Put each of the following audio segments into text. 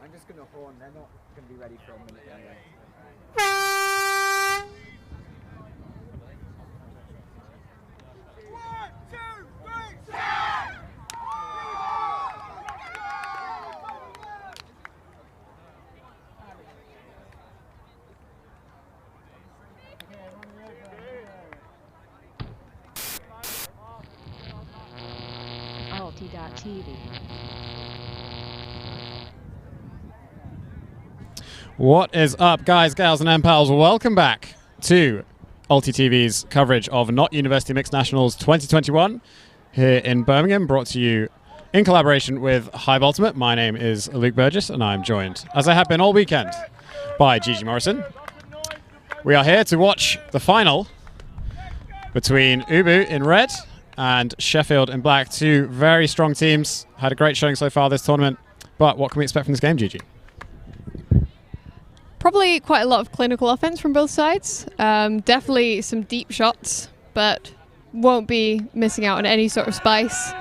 I'm just going to horn. They're not going to be ready for a minute anyway. ULTI.TV. What is up, guys, gals, and M-Pals? Welcome back to ULTI.TV's coverage of Not University Mixed Nationals 2021 here in Birmingham, brought to you in collaboration with Hive Ultimate. My name is Luke Burgess, and I'm joined, as I have been all weekend, by Gigi Morrison. We are here to watch the final between Ubu in red and Sheffield in black. Two very strong teams. Had a great showing so far this tournament. But what can we expect from this game, Gigi? Probably quite a lot of clinical offense from both sides. Definitely some deep shots, but won't be missing out on any sort of spice.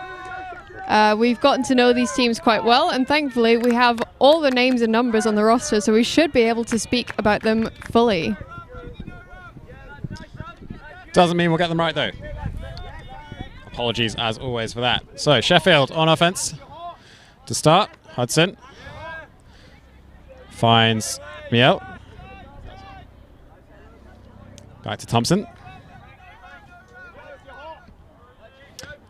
We've gotten to know these teams quite well, and thankfully we have all the names and numbers on the roster, so we should be able to speak about them fully. Doesn't mean we'll get them right, though. Apologies, as always, for that. So, Sheffield on offense to start. Hudson finds Miel. Back to Thompson.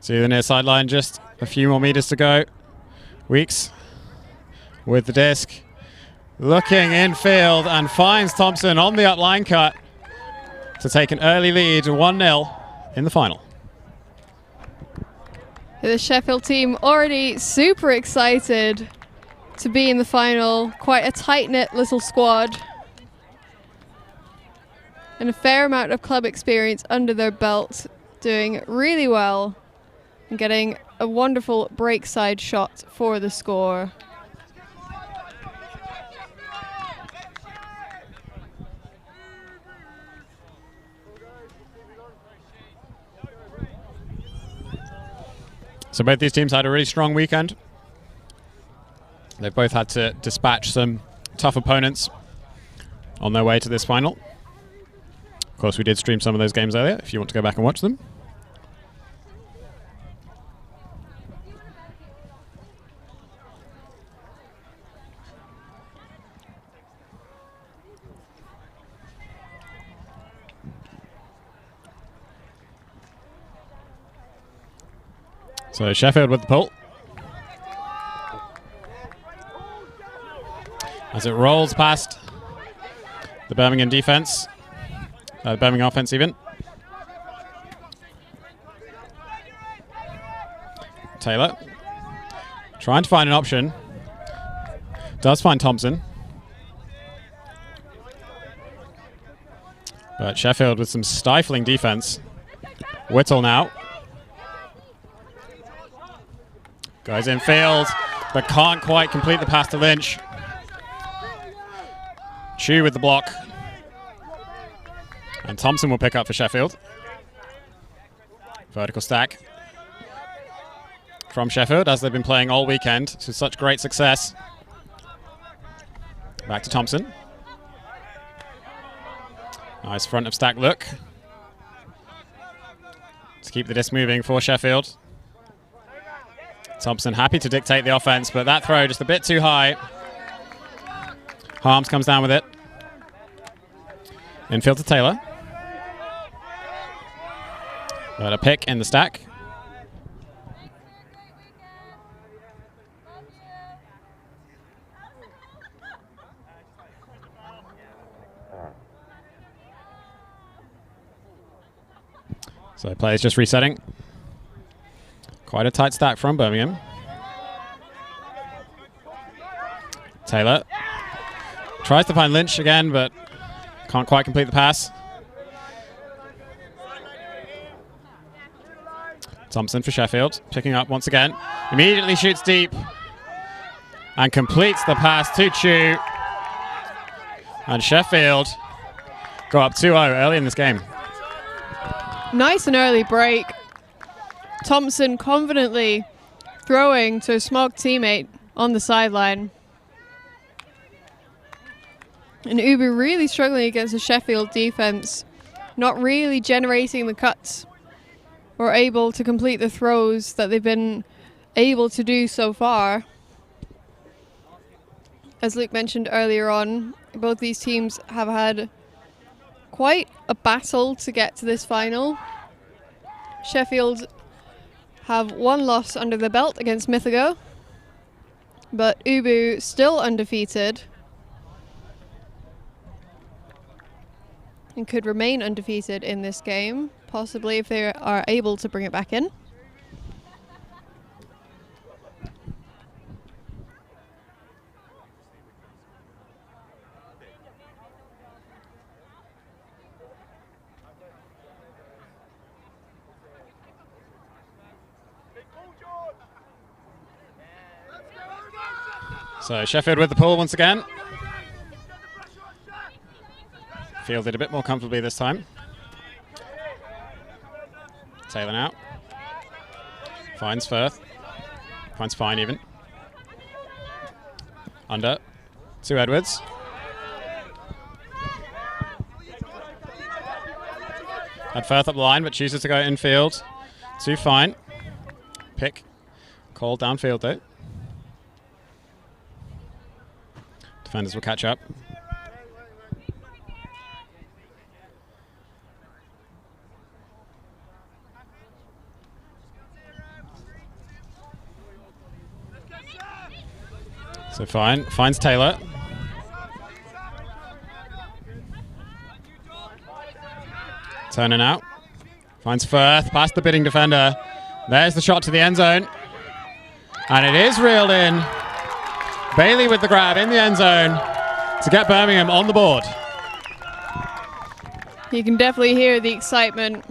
To the near sideline, just a few more meters to go. Weeks with the disc. Looking infield and finds Thompson on the up line cut to take an early lead, 1-0 in the final. The Sheffield team already super excited to be in the final. Quite a tight-knit little squad. And a fair amount of club experience under their belt, doing really well and getting a wonderful break side shot for the score. So both these teams had a really strong weekend. They've both had to dispatch some tough opponents on their way to this final. Of course, we did stream some of those games earlier, if you want to go back and watch them. So Sheffield with the pull. As it rolls past the Birmingham defense, the Birmingham offense even. Taylor trying to find an option. Does find Thompson. But Sheffield with some stifling defense. Whittle now. Goes infield, but can't quite complete the pass to Lynch. Chu with the block. And Thompson will pick up for Sheffield. Vertical stack from Sheffield, as they've been playing all weekend to such great success. Back to Thompson. Nice front of stack look to keep the disc moving for Sheffield. Thompson happy to dictate the offense, but that throw just a bit too high. Harms comes down with it. Infield to Taylor. But a pick in the stack. So players just resetting. Quite a tight stack from Birmingham. Taylor tries to find Lynch again, but can't quite complete the pass. Thompson for Sheffield, picking up once again. Immediately shoots deep and completes the pass to Chu. And Sheffield go up 2-0 early in this game. Nice and early break. Thompson confidently throwing to a smog teammate on the sideline. And Ubu really struggling against the Sheffield defense, not really generating the cuts or able to complete the throws that they've been able to do so far. As Luke mentioned earlier on, both these teams have had quite a battle to get to this final. Sheffield have one loss under the belt against Mythigo, but Ubu still undefeated and could remain undefeated in this game, possibly if they are able to bring it back in. So Sheffield with the pull once again. Fielded a bit more comfortably this time. Taylor now. Finds Firth. Finds Fine even. Under. To Edwards. Had Firth up the line, but chooses to go infield. To Fine. Pick. Call downfield though. Defenders will catch up. So Fine finds Taylor. Turning out. Finds Firth past the bidding defender. There's the shot to the end zone. And it is reeled in. Bailey with the grab in the end zone to get Birmingham on the board. You can definitely hear the excitement.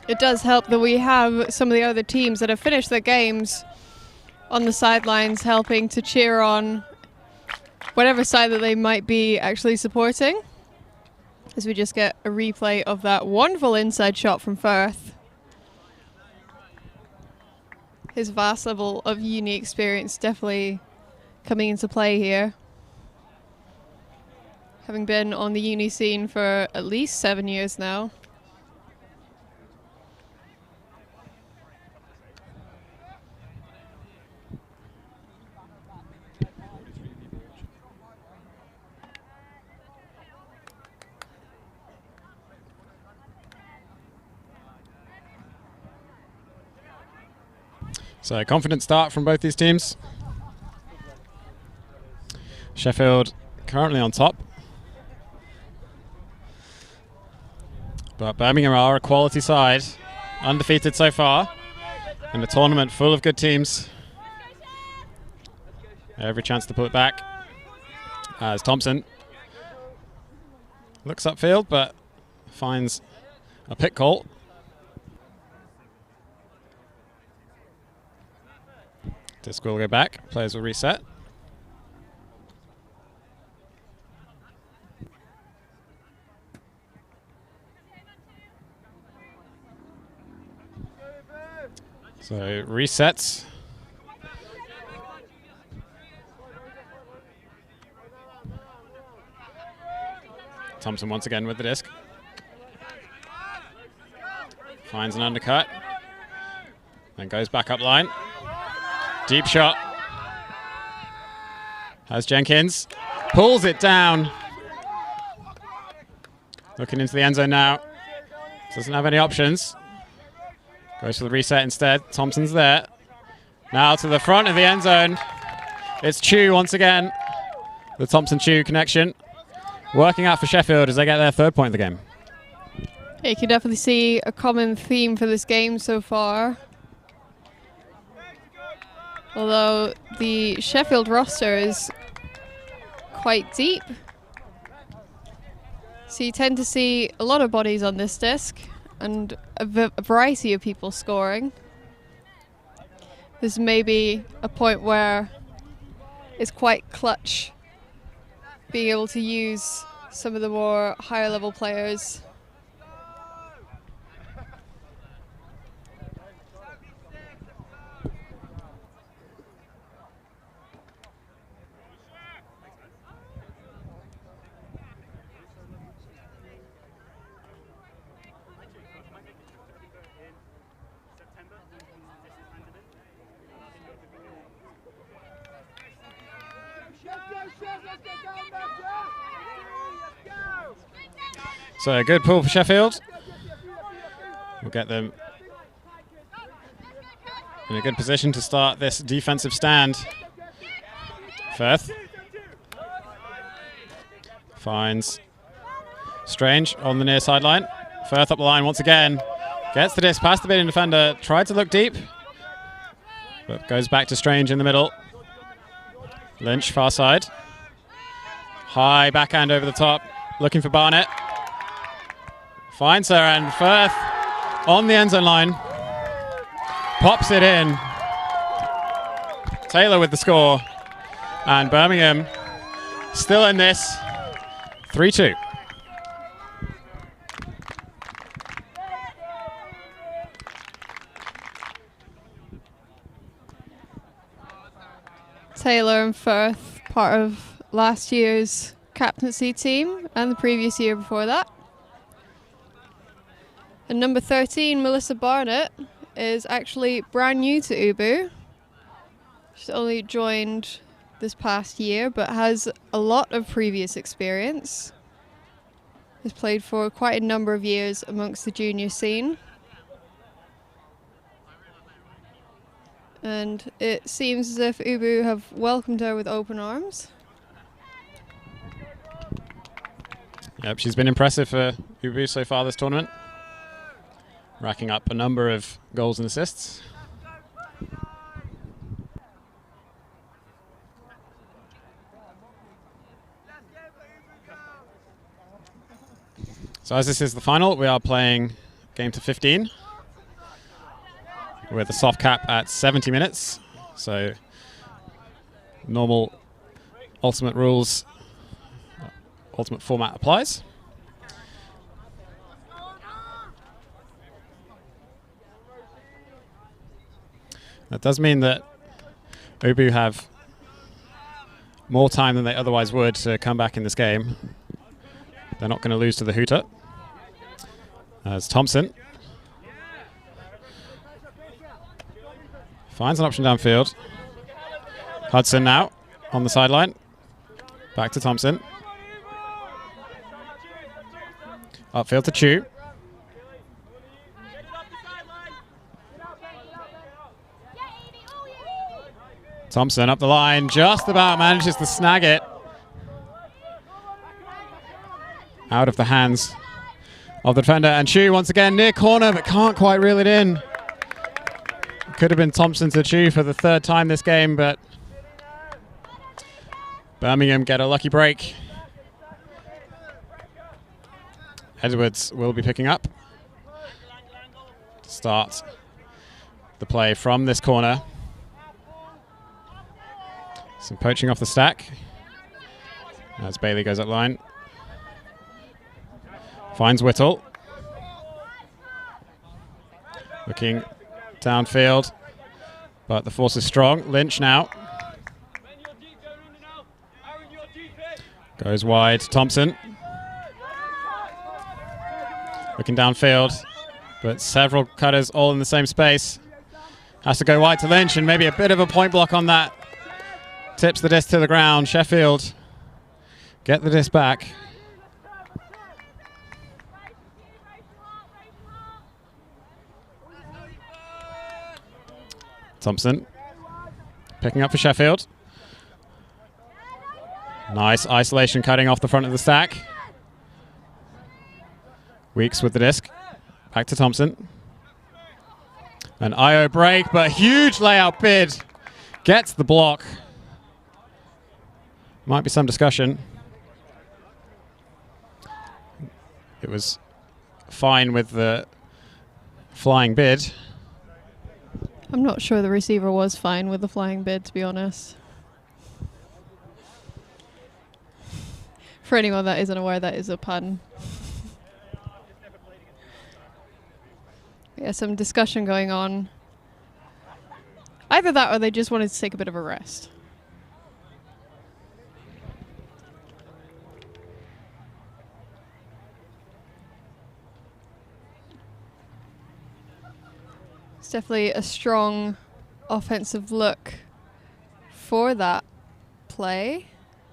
It does help that we have some of the other teams that have finished their games on the sidelines helping to cheer on whatever side that they might be actually supporting. As we just get a replay of that wonderful inside shot from Firth. His vast level of uni experience definitely coming into play here. Having been on the uni scene for at least 7 years now. So confident start from both these teams. Sheffield currently on top. But Birmingham are a quality side, undefeated so far, in a tournament full of good teams. Every chance to pull it back. As Thompson looks upfield, but finds a pick call. Disc will go back, players will reset. So resets. Thompson once again with the disc. Finds an undercut. Then goes back up line. Deep shot. Has Jenkins. Pulls it down. Looking into the end zone now. Doesn't have any options. Goes for the reset instead. Thompson's there. Now to the front of the end zone. It's Chu once again. The Thompson-Chu connection. Working out for Sheffield as they get their third point of the game. You can definitely see a common theme for this game so far. Although the Sheffield roster is quite deep. So you tend to see a lot of bodies on this disc and a variety of people scoring. This may be a point where it's quite clutch being able to use some of the more higher level players. So a good pull for Sheffield. We'll get them in a good position to start this defensive stand. Firth finds Strange on the near sideline. Firth up the line once again. Gets the disc past the beating defender. Tried to look deep, but goes back to Strange in the middle. Lynch far side. High backhand over the top. Looking for Barnett. Finds her, and Firth on the end zone line. Pops it in. Taylor with the score. And Birmingham still in this. 3-2. Taylor and Firth, part of last year's captaincy team and the previous year before that. And number 13, Melissa Barnett, is actually brand new to UBU. She's only joined this past year, but has a lot of previous experience. Has played for quite a number of years amongst the junior scene. And it seems as if UBU have welcomed her with open arms. Yep, she's been impressive for UBU so far this tournament. Racking up a number of goals and assists. So as this is the final, we are playing game to 15 with a soft cap at 70 minutes. So normal ultimate rules, ultimate format applies. That does mean that UBU have more time than they otherwise would to come back in this game. They're not going to lose to the Hooter. As Thompson finds an option downfield. Hudson now on the sideline. Back to Thompson. Upfield to Chu. Thompson up the line, just about manages to snag it. Out of the hands of the defender. And Chu once again near corner, but can't quite reel it in. Could have been Thompson to Chu for the third time this game, but Birmingham get a lucky break. Edwards will be picking up to start the play from this corner. Some poaching off the stack as Bailey goes up line. Finds Whittle. Looking downfield, but the force is strong. Lynch now. Goes wide. Thompson. Looking downfield, but several cutters all in the same space. Has to go wide to Lynch, and maybe a bit of a point block on that. Tips the disc to the ground. Sheffield get the disc back. Thompson picking up for Sheffield. Nice isolation cutting off the front of the stack. Weeks with the disc. Back to Thompson. An IO break, but huge layout bid. Gets the block. Might be some discussion. It was fine with the flying bid. I'm not sure the receiver was fine with the flying bid, to be honest. For anyone that isn't aware, that is a pun. Yeah, some discussion going on. Either that or they just wanted to take a bit of a rest. It's definitely a strong offensive look for that play.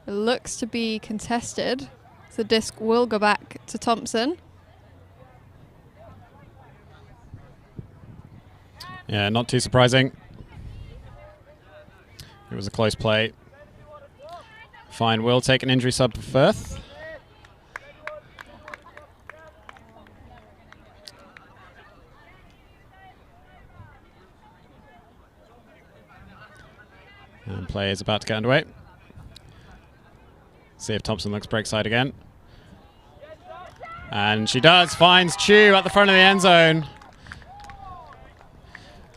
It looks to be contested. The disc will go back to Thompson. Yeah, not too surprising. It was a close play. Fine, will take an injury sub for Firth. And play is about to get underway. See if Thompson looks break side again. And she does, finds Chu at the front of the end zone.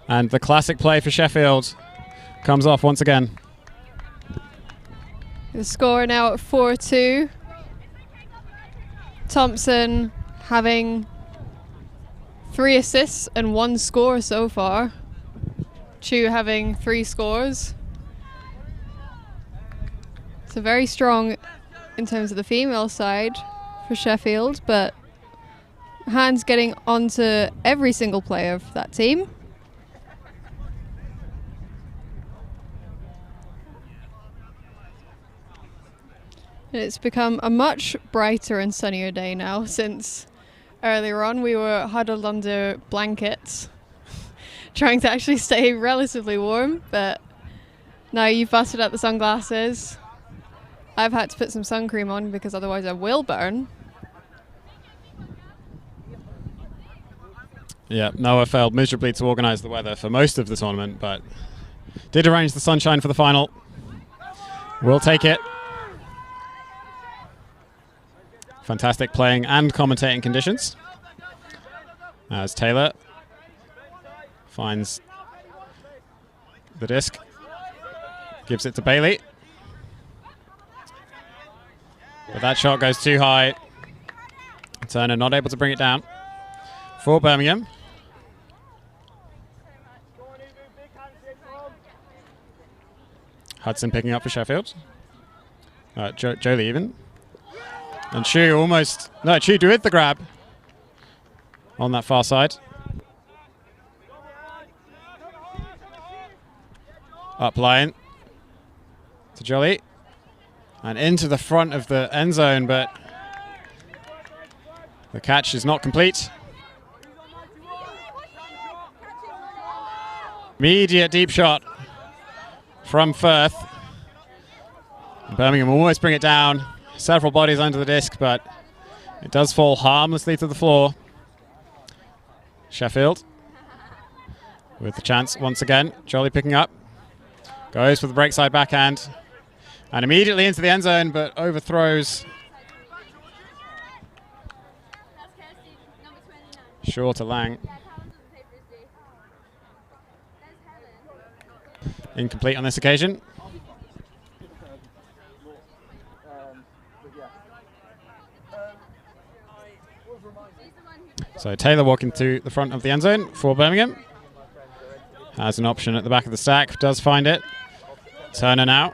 And the classic play for Sheffield comes off once again. The score now at 4-2. Thompson having 3 assists and 1 score so far. Chu having 3 scores. So very strong in terms of the female side for Sheffield, but hands getting onto every single player of that team. It's become a much brighter and sunnier day now, since earlier on we were huddled under blankets trying to actually stay relatively warm, but now you've busted out the sunglasses. I've had to put some sun cream on because otherwise I will burn. Yeah, Noah failed miserably to organise the weather for most of the tournament, but did arrange the sunshine for the final. We'll take it. Fantastic playing and commentating conditions. As Taylor finds the disc, gives it to Bailey. But that shot goes too high. Turner not able to bring it down for Birmingham. Hudson picking up for Sheffield. Jolie even. And Chu almost... No, Chu with the grab on that far side. Up line to Jolie. And into the front of the end zone, but the catch is not complete. Immediate deep shot from Firth. Birmingham will almost bring it down. Several bodies under the disc, but it does fall harmlessly to the floor. Sheffield with the chance once again. Jolie picking up. Goes for the break side backhand. And immediately into the end zone, but overthrows. Short to Lang. Incomplete on this occasion. So Taylor walking to the front of the end zone for Birmingham. Has an option at the back of the stack, does find it. Turner now.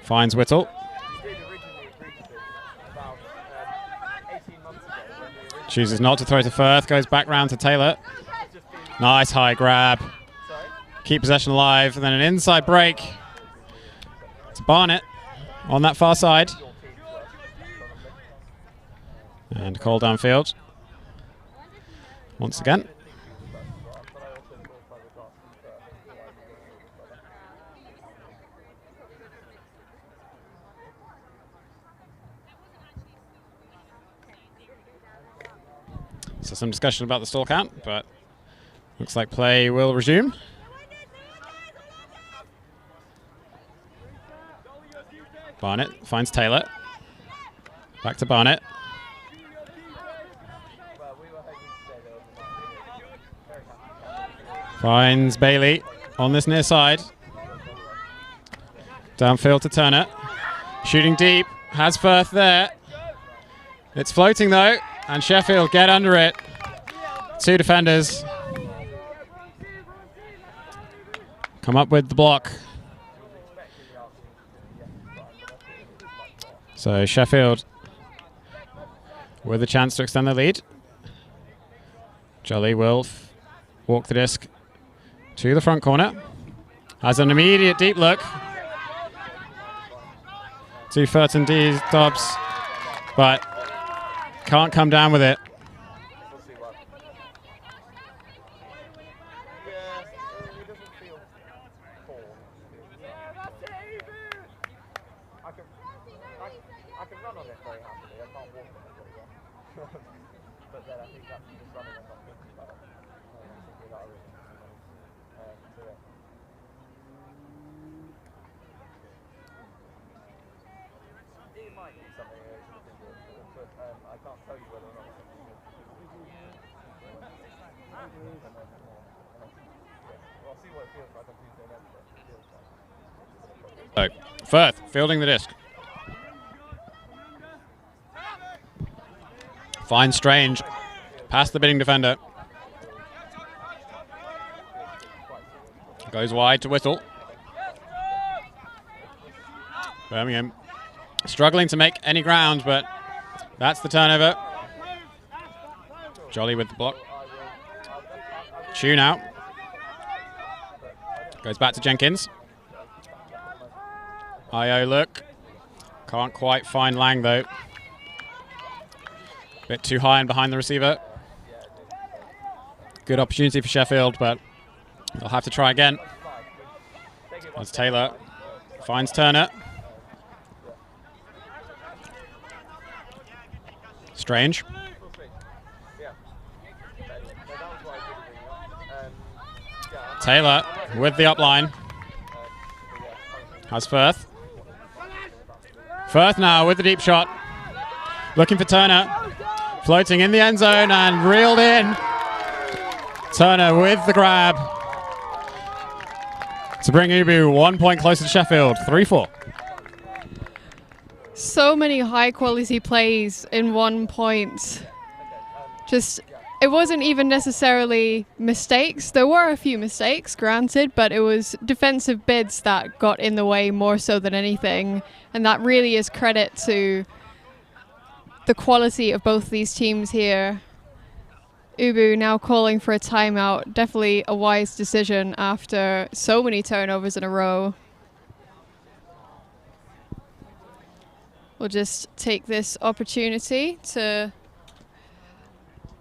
Finds Whittle. Chooses not to throw to Firth, goes back round to Taylor. Nice high grab. Keep possession alive, and then an inside break. It's Barnett on that far side. And call downfield. Once again. So some discussion about the stall count, but looks like play will resume. Barnett finds Taylor. Back to Barnett. Finds Bailey on this near side. Downfield to Turner. Shooting deep. Has Firth there. It's floating though. And Sheffield get under it. 2 defenders. Come up with the block. So Sheffield with a chance to extend their lead. Jolie will walk the disc to the front corner. Has an immediate deep look. To Furton D. Dobbs, but can't come down with it. I can run on it very happily. I can't walk on it very well. But then I think that's just running and not thinking about it. Without really to it. It might be something I should have been doing, but I can't tell you whether or not it's something good. I'll see what it feels like on Tuesday then, but it feels like. So, Firth fielding the disc. Finds Strange past the bidding defender. Goes wide to Whittle. Birmingham struggling to make any ground, but that's the turnover. Jolly with the block. Tune out. Goes back to Jenkins. IO look. Can't quite find Lang though. Bit too high and behind the receiver. Good opportunity for Sheffield, but they'll have to try again. As Taylor finds Turner. Strange. Taylor with the upline. Has Firth. Firth now with the deep shot. Looking for Turner. Floating in the end zone and reeled in. Turner with the grab. To bring Ubu 1 point closer to Sheffield. 3-4. So many high quality plays in 1 point. Just, it wasn't even necessarily mistakes. There were a few mistakes, granted, but it was defensive bids that got in the way more so than anything. And that really is credit to the quality of both these teams here. Ubu now calling for a timeout. Definitely a wise decision after so many turnovers in a row. We'll just take this opportunity to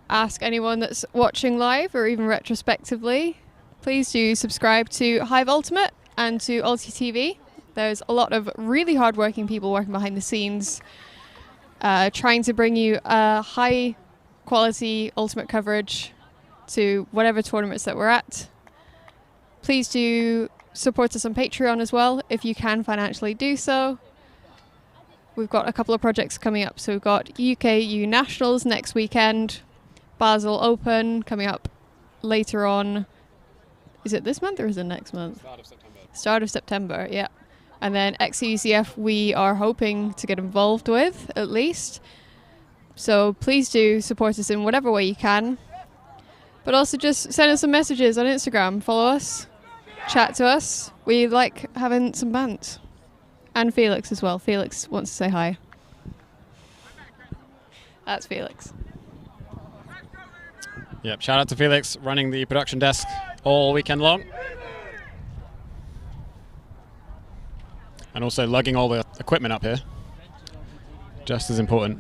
ask anyone that's watching live or even retrospectively, please do subscribe to Hive Ultimate and to ULTI.TV. There's a lot of really hardworking people working behind the scenes, trying to bring you a high quality Ultimate coverage to whatever tournaments that we're at. Please do support us on Patreon as well if you can financially do so. We've got a couple of projects coming up. So we've got UKU Nationals next weekend, Basel Open coming up later on. Is it this month or is it next month? Start of September. Start of September, yeah. And then XUCF we are hoping to get involved with at least. So please do support us in whatever way you can. But also just send us some messages on Instagram, follow us, chat to us. We like having some bants. And Felix as well. Felix wants to say hi. That's Felix. Yep, shout out to Felix running the production desk all weekend long. And also lugging all the equipment up here. Just as important.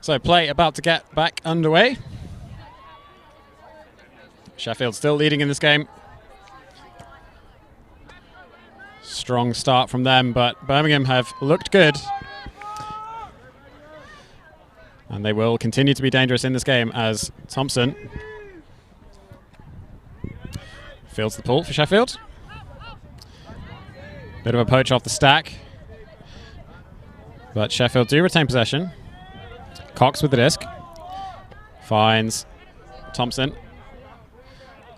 So play about to get back underway. Sheffield still leading in this game. Strong start from them, but Birmingham have looked good. And they will continue to be dangerous in this game as Thompson fields the pull for Sheffield. Bit of a poach off the stack. But Sheffield do retain possession. Cox with the disc. Finds Thompson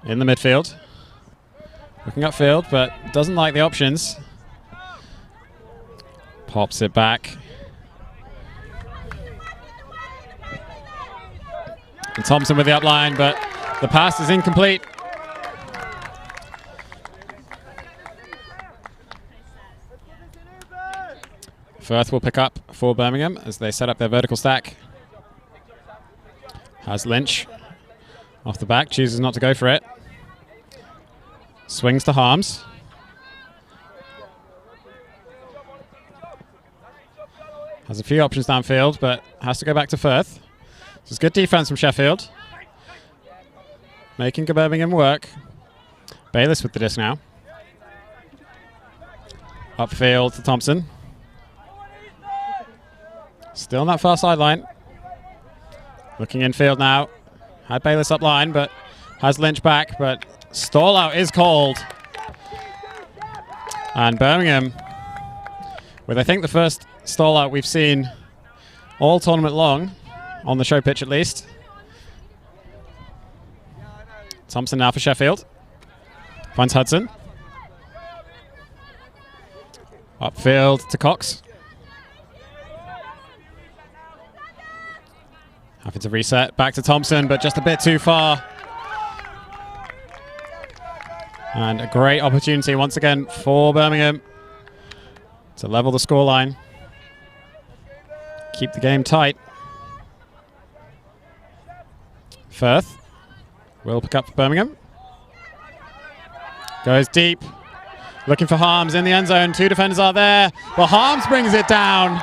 in the midfield. Looking upfield, but doesn't like the options. Pops it back. And Thompson with the upline, but the pass is incomplete. Firth will pick up for Birmingham as they set up their vertical stack. Has Lynch off the back, chooses not to go for it. Swings to Harms. Has a few options downfield, but has to go back to Firth. This is good defense from Sheffield. Making Birmingham work. Bayliss with the disc now. Upfield to Thompson. Still on that far sideline. Looking infield now. Had Bayliss up line, but has Lynch back, but stall out is called. And Birmingham, with I think the first stall out we've seen all tournament long, on the show pitch at least. Thompson now for Sheffield. Finds Hudson. Upfield to Cox. Having to reset back to Thompson, but just a bit too far. And a great opportunity once again for Birmingham to level the scoreline. Keep the game tight. Firth will pick up for Birmingham. Goes deep. Looking for Harms in the end zone. Two defenders are there. But Harms brings it down.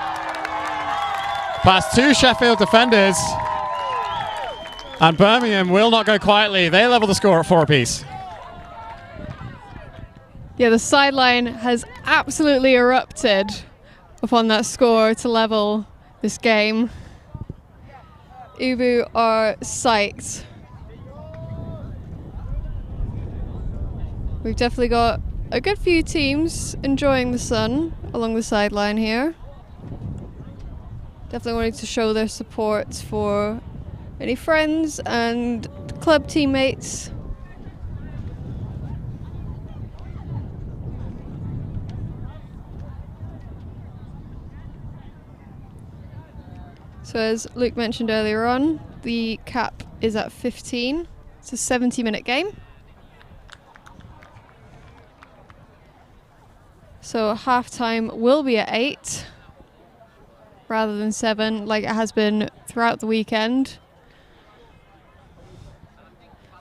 Past two Sheffield defenders. And Birmingham will not go quietly. They level the score at 4 apiece. Yeah, the sideline has absolutely erupted upon that score to level this game. Ubu are psyched. We've definitely got a good few teams enjoying the sun along the sideline here. Definitely wanting to show their support for any friends and club teammates. So as Luke mentioned earlier on, the cap is at 15. It's a 70-minute game. So halftime will be at 8 rather than 7 like it has been throughout the weekend.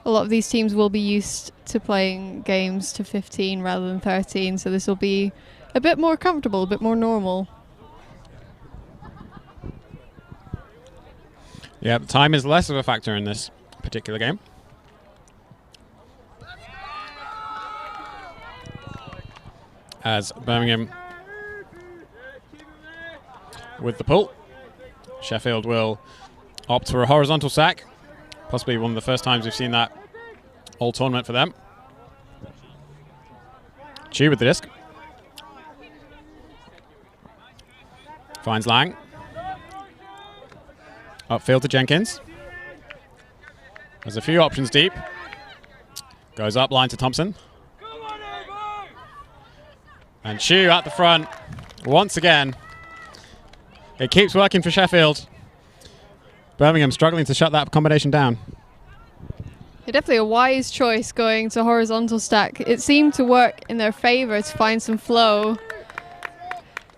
A lot of these teams will be used to playing games to 15 rather than 13, so this will be a bit more comfortable, a bit more normal. Yeah, time is less of a factor in this particular game. As Birmingham with the pull. Sheffield will opt for a horizontal sack. Possibly one of the first times we've seen that all tournament for them. Chu with the disc. Finds Lang. Upfield to Jenkins. There's a few options deep. Goes up line to Thompson. And Chu at the front once again. It keeps working for Sheffield. Birmingham struggling to shut that combination down. Yeah, definitely a wise choice going to horizontal stack. It seemed to work in their favour to find some flow.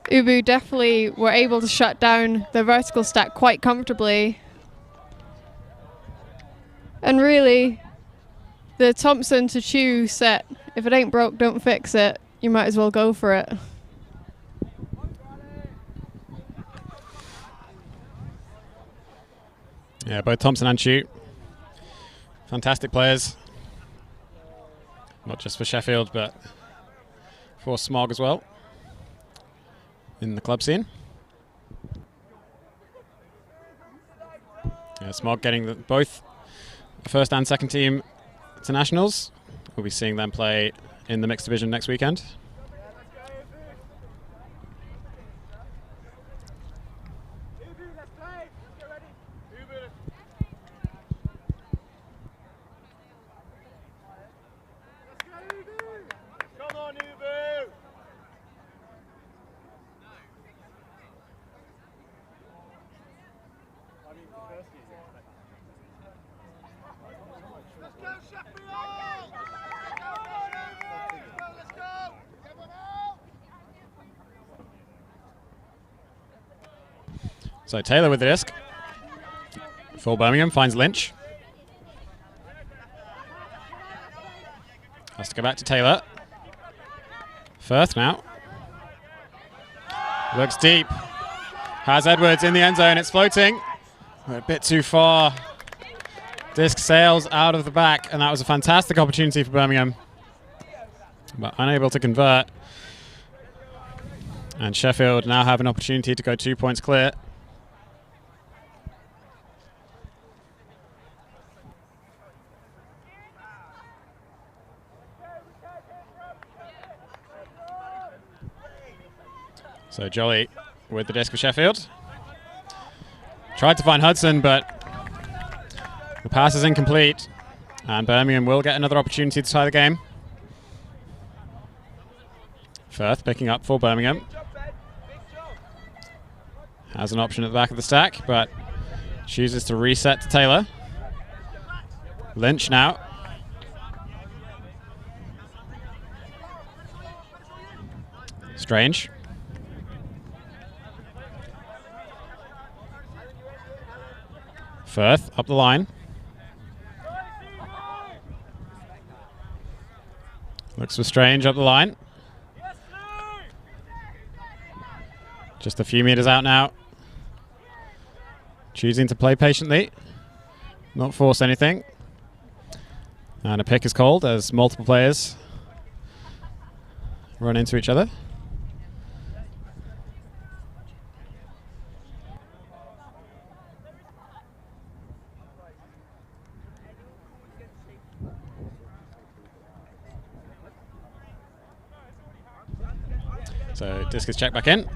Ubu definitely were able to shut down the vertical stack quite comfortably. And really, the Thompson to Chu set, if it ain't broke, don't fix it. You might as well go for it. Yeah, both Thompson and Chu, fantastic players. Not just for Sheffield, but for Smog as well in the club scene. Yeah, Smog getting both first and second team to nationals. We'll be seeing them play in the mixed division next weekend. So Taylor with the disc. For Birmingham, finds Lynch. Has to go back to Taylor. Firth now. Looks deep. Has Edwards in the end zone. It's floating. A bit too far. Disc sails out of the back, and that was a fantastic opportunity for Birmingham, but unable to convert. And Sheffield now have an opportunity to go 2 points clear. So Jolly with the disc for Sheffield. Tried to find Hudson, but the pass is incomplete, and Birmingham will get another opportunity to tie the game. Firth picking up for Birmingham. Has an option at the back of the stack, but chooses to reset to Taylor. Lynch now. Strange. Firth up the line. Looks for Strange up the line. Just a few meters out now. Choosing to play patiently, not force anything. And a pick is called as multiple players run into each other. So disc is checked back in.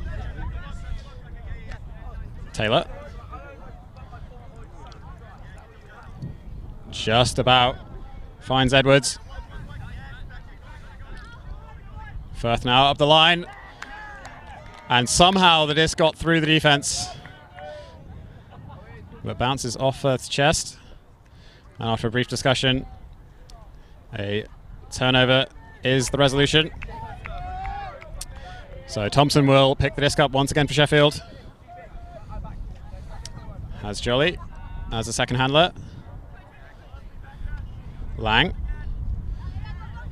Taylor. Just about finds Edwards. Firth now up the line. And somehow the disc got through the defense. But bounces off Firth's chest. And after a brief discussion, a turnover is the resolution. So Thompson will pick the disc up once again for Sheffield. Has Jolly as a second handler. Lang.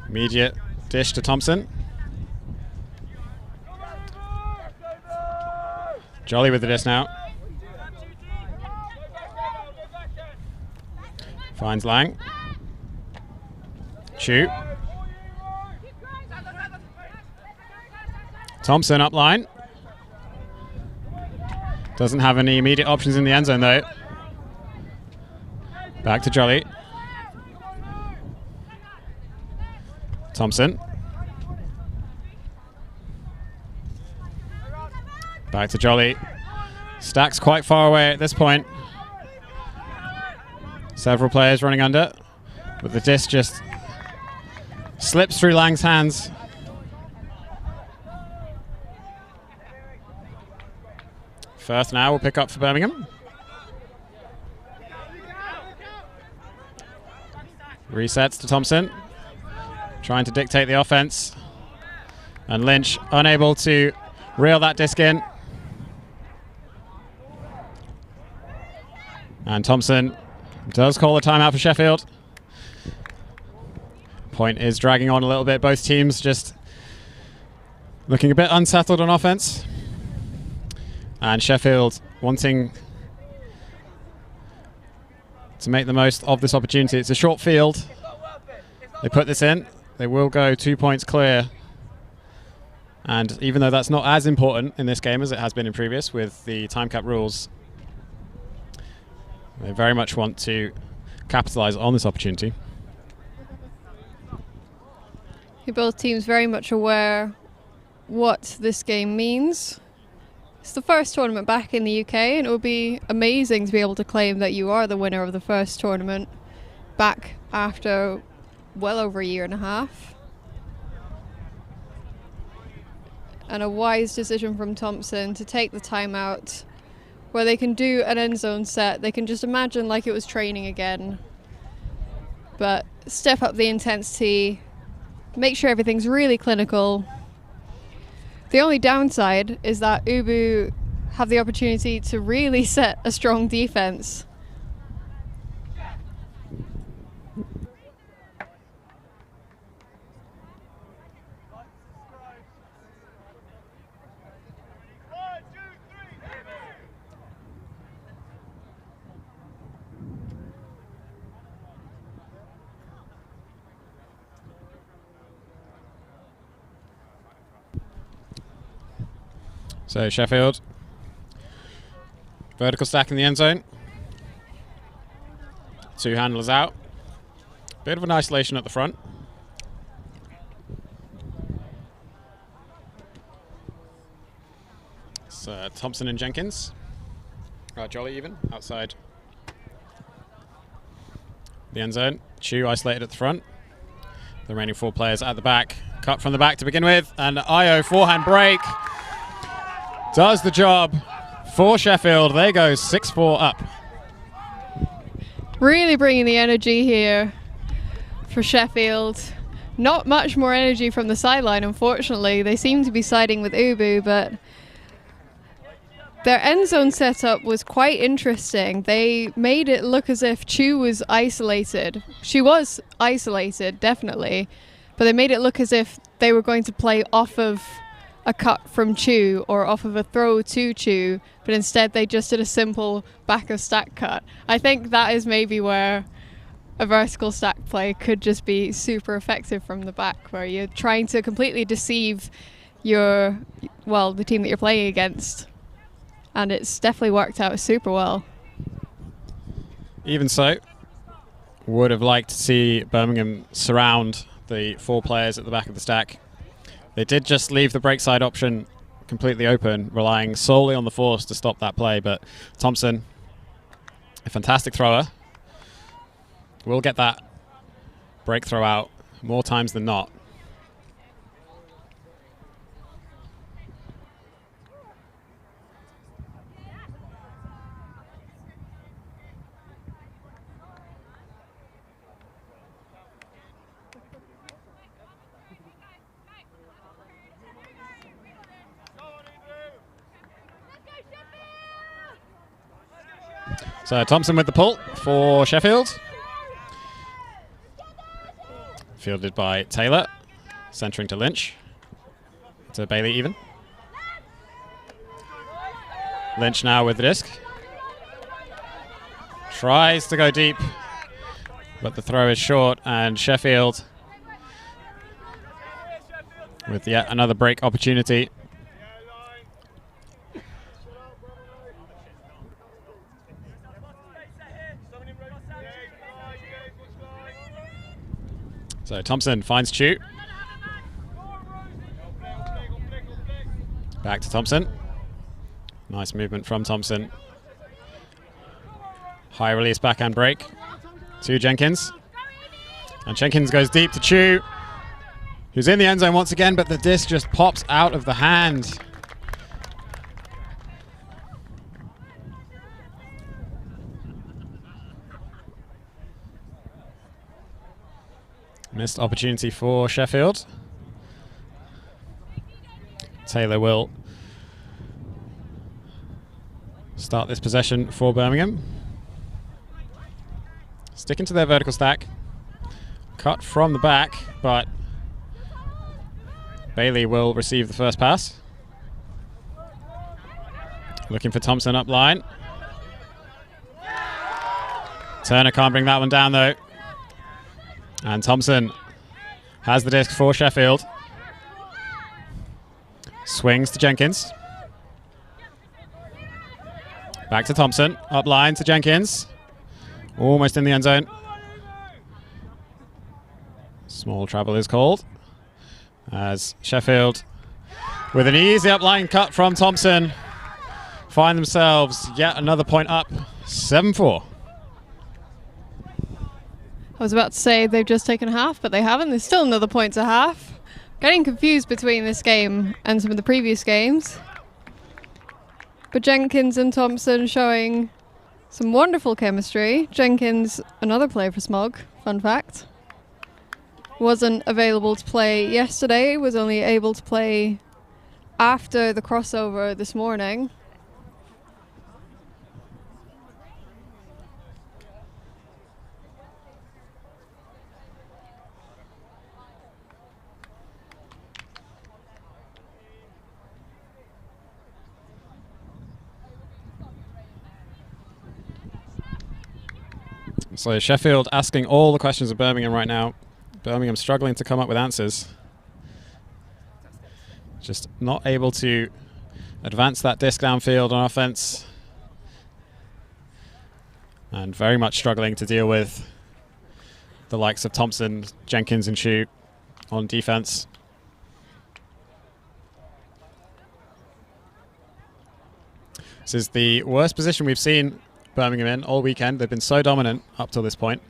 Immediate dish to Thompson. Jolly with the disc now. Finds Lang. Shoot. Thompson up line. Doesn't have any immediate options in the end zone though. Back to Jolly. Thompson. Back to Jolly. Stack's quite far away at this point. Several players running under, but the disc just slips through Lang's hands. Firth now will pick up for Birmingham. Resets to Thompson. Trying to dictate the offense. And Lynch unable to reel that disc in. And Thompson does call a timeout for Sheffield. Point is dragging on a little bit. Both teams just looking a bit unsettled on offense. And Sheffield wanting to make the most of this opportunity. It's a short field. They put this in. They will go 2 points clear. And even though that's not as important in this game as it has been in previous with the time cap rules, they very much want to capitalize on this opportunity. Both teams very much aware what this game means. It's the first tournament back in the UK, and it would be amazing to be able to claim that you are the winner of the first tournament back after well over a year and a half. And a wise decision from Thompson to take the timeout where they can do an end zone set. They can just imagine like it was training again, but step up the intensity, make sure everything's really clinical. The only downside is that Ubu have the opportunity to really set a strong defense. So Sheffield, vertical stack in the end zone. 2 handlers out. Bit of an isolation at the front. It's Thompson and Jenkins. Jolly even, outside the end zone. Chu isolated at the front. The remaining 4 players at the back. Cut from the back to begin with, and Io forehand break. Does the job for Sheffield. They go 6-4 up. Really bringing the energy here for Sheffield. Not much more energy from the sideline, unfortunately. They seem to be siding with Ubu, but their end zone setup was quite interesting. They made it look as if Chu was isolated. She was isolated, definitely, but they made it look as if they were going to play off of a cut from Chu or off of a throw to Chu, but instead they just did a simple back of stack cut. I think that is maybe where a vertical stack play could just be super effective from the back, where you're trying to completely deceive the team that you're playing against. And it's definitely worked out super well. Even so, would have liked to see Birmingham surround the 4 players at the back of the stack. They did just leave the break side option completely open, relying solely on the force to stop that play, but Thompson, a fantastic thrower, will get that break throw out more times than not. So Thompson with the pull for Sheffield. Fielded by Taylor. Centering to Lynch. To Bailey even. Lynch now with the disc. Tries to go deep, but the throw is short, and Sheffield with yet another break opportunity. So Thompson finds Chu. Back to Thompson. Nice movement from Thompson. High release backhand break to Jenkins. And Jenkins goes deep to Chu, who's in the end zone once again, but the disc just pops out of the hand. Missed opportunity for Sheffield. Taylor will start this possession for Birmingham. Sticking to their vertical stack. Cut from the back, but Bailey will receive the first pass. Looking for Thompson up line. Turner can't bring that one down though. And Thompson has the disc for Sheffield. Swings to Jenkins. Back to Thompson. Up line to Jenkins. Almost in the end zone. Small travel is called. As Sheffield, with an easy upline cut from Thompson, find themselves yet another point up. 7-4. I was about to say they've just taken half, but they haven't. There's still another point to half. Getting confused between this game and some of the previous games. But Jenkins and Thompson showing some wonderful chemistry. Jenkins, another player for Smog, fun fact. Wasn't available to play yesterday, was only able to play after the crossover this morning. So Sheffield asking all the questions of Birmingham right now. Birmingham struggling to come up with answers. Just not able to advance that disc downfield on offense. And very much struggling to deal with the likes of Thompson, Jenkins and Chu on defense. This is the worst position we've seen Birmingham in all weekend. They've been so dominant up till this point.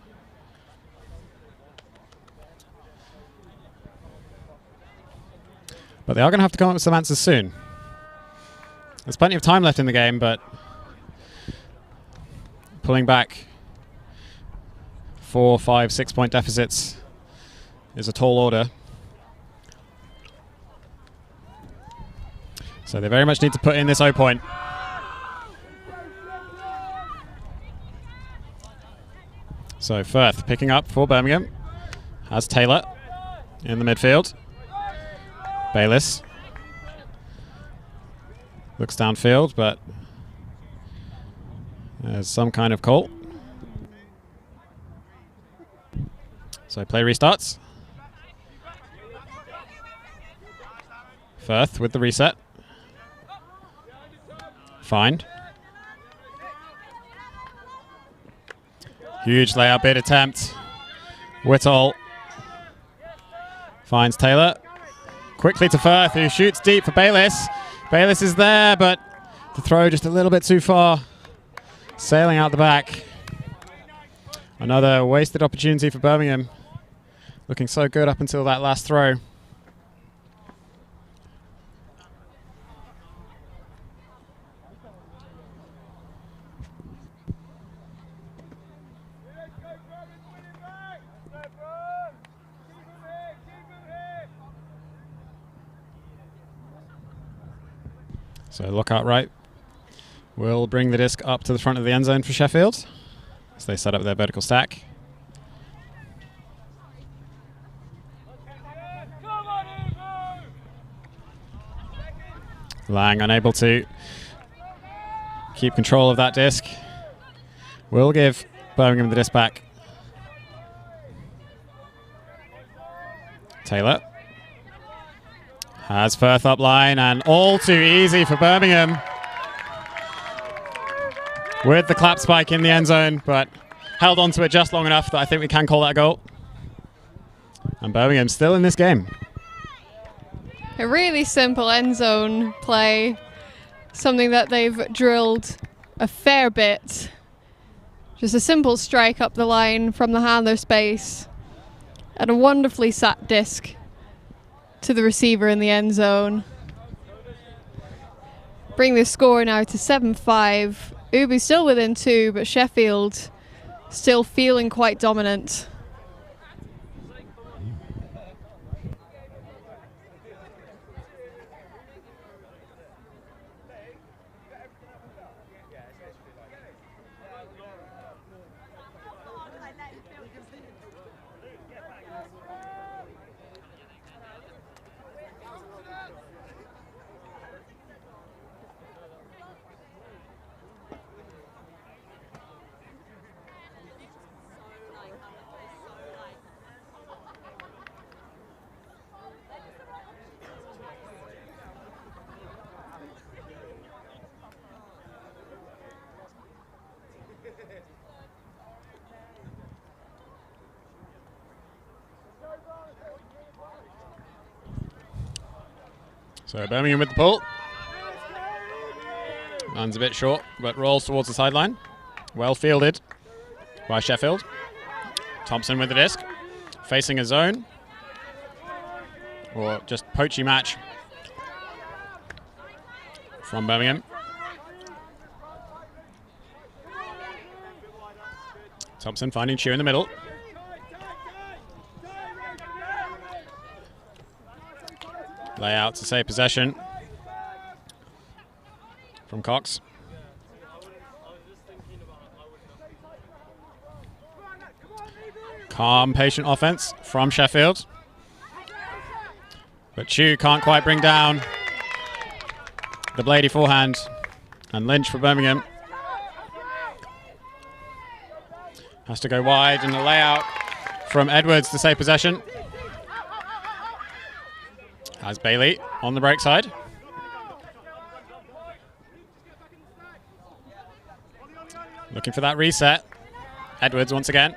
But they are going to have to come up with some answers soon. There's plenty of time left in the game, but pulling back 4, 5, 6 point deficits is a tall order. So they very much need to put in this O point. So Firth picking up for Birmingham. Has Taylor in the midfield. Bayliss looks downfield, but there's some kind of call. So play restarts. Firth with the reset. Find. Huge layout bid attempt. Whittle finds Taylor. Quickly to Firth, who shoots deep for Bayliss. Bayliss is there, but the throw just a little bit too far. Sailing out the back. Another wasted opportunity for Birmingham. Looking so good up until that last throw. So Lockout right will bring the disc up to the front of the end zone for Sheffield as they set up their vertical stack. Lang unable to keep control of that disc. Will give Birmingham the disc back. Taylor has Firth up line, and all too easy for Birmingham with the clap spike in the end zone, but held on to it just long enough that I think we can call that a goal. And Birmingham still in this game. A really simple end zone play, something that they've drilled a fair bit. Just a simple strike up the line from the handler space and a wonderfully sat disc to the receiver in the end zone. Bring the score now to 7-5. Ubu still within 2, but Sheffield still feeling quite dominant. So Birmingham with the pull. Runs a bit short, but rolls towards the sideline. Well fielded by Sheffield. Thompson with the disc. Facing a zone. Or just poachy match from Birmingham. Thompson finding Chu in the middle. Layout to save possession from Cox. Calm, patient offense from Sheffield. But Chu can't quite bring down the bladey forehand. And Lynch for Birmingham Has to go wide, and a layout from Edwards to save possession. Has Bailey on the break side. Looking for that reset. Edwards once again.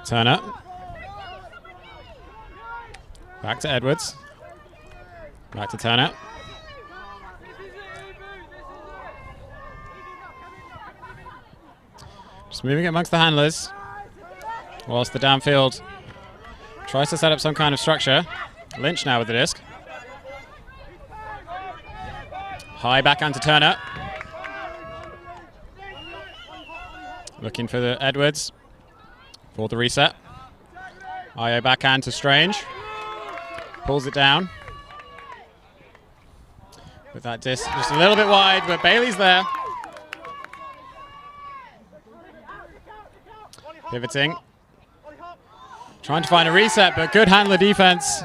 Turner. Back to Edwards. Back to Turner. Just moving it amongst the handlers. Whilst the downfield tries to set up some kind of structure. Lynch now with the disc. High backhand to Turner. Looking for the Edwards for the reset. IO backhand to Strange. Pulls it down. With that disc just a little bit wide, but Bailey's there. Pivoting. Trying to find a reset, but good handler defense.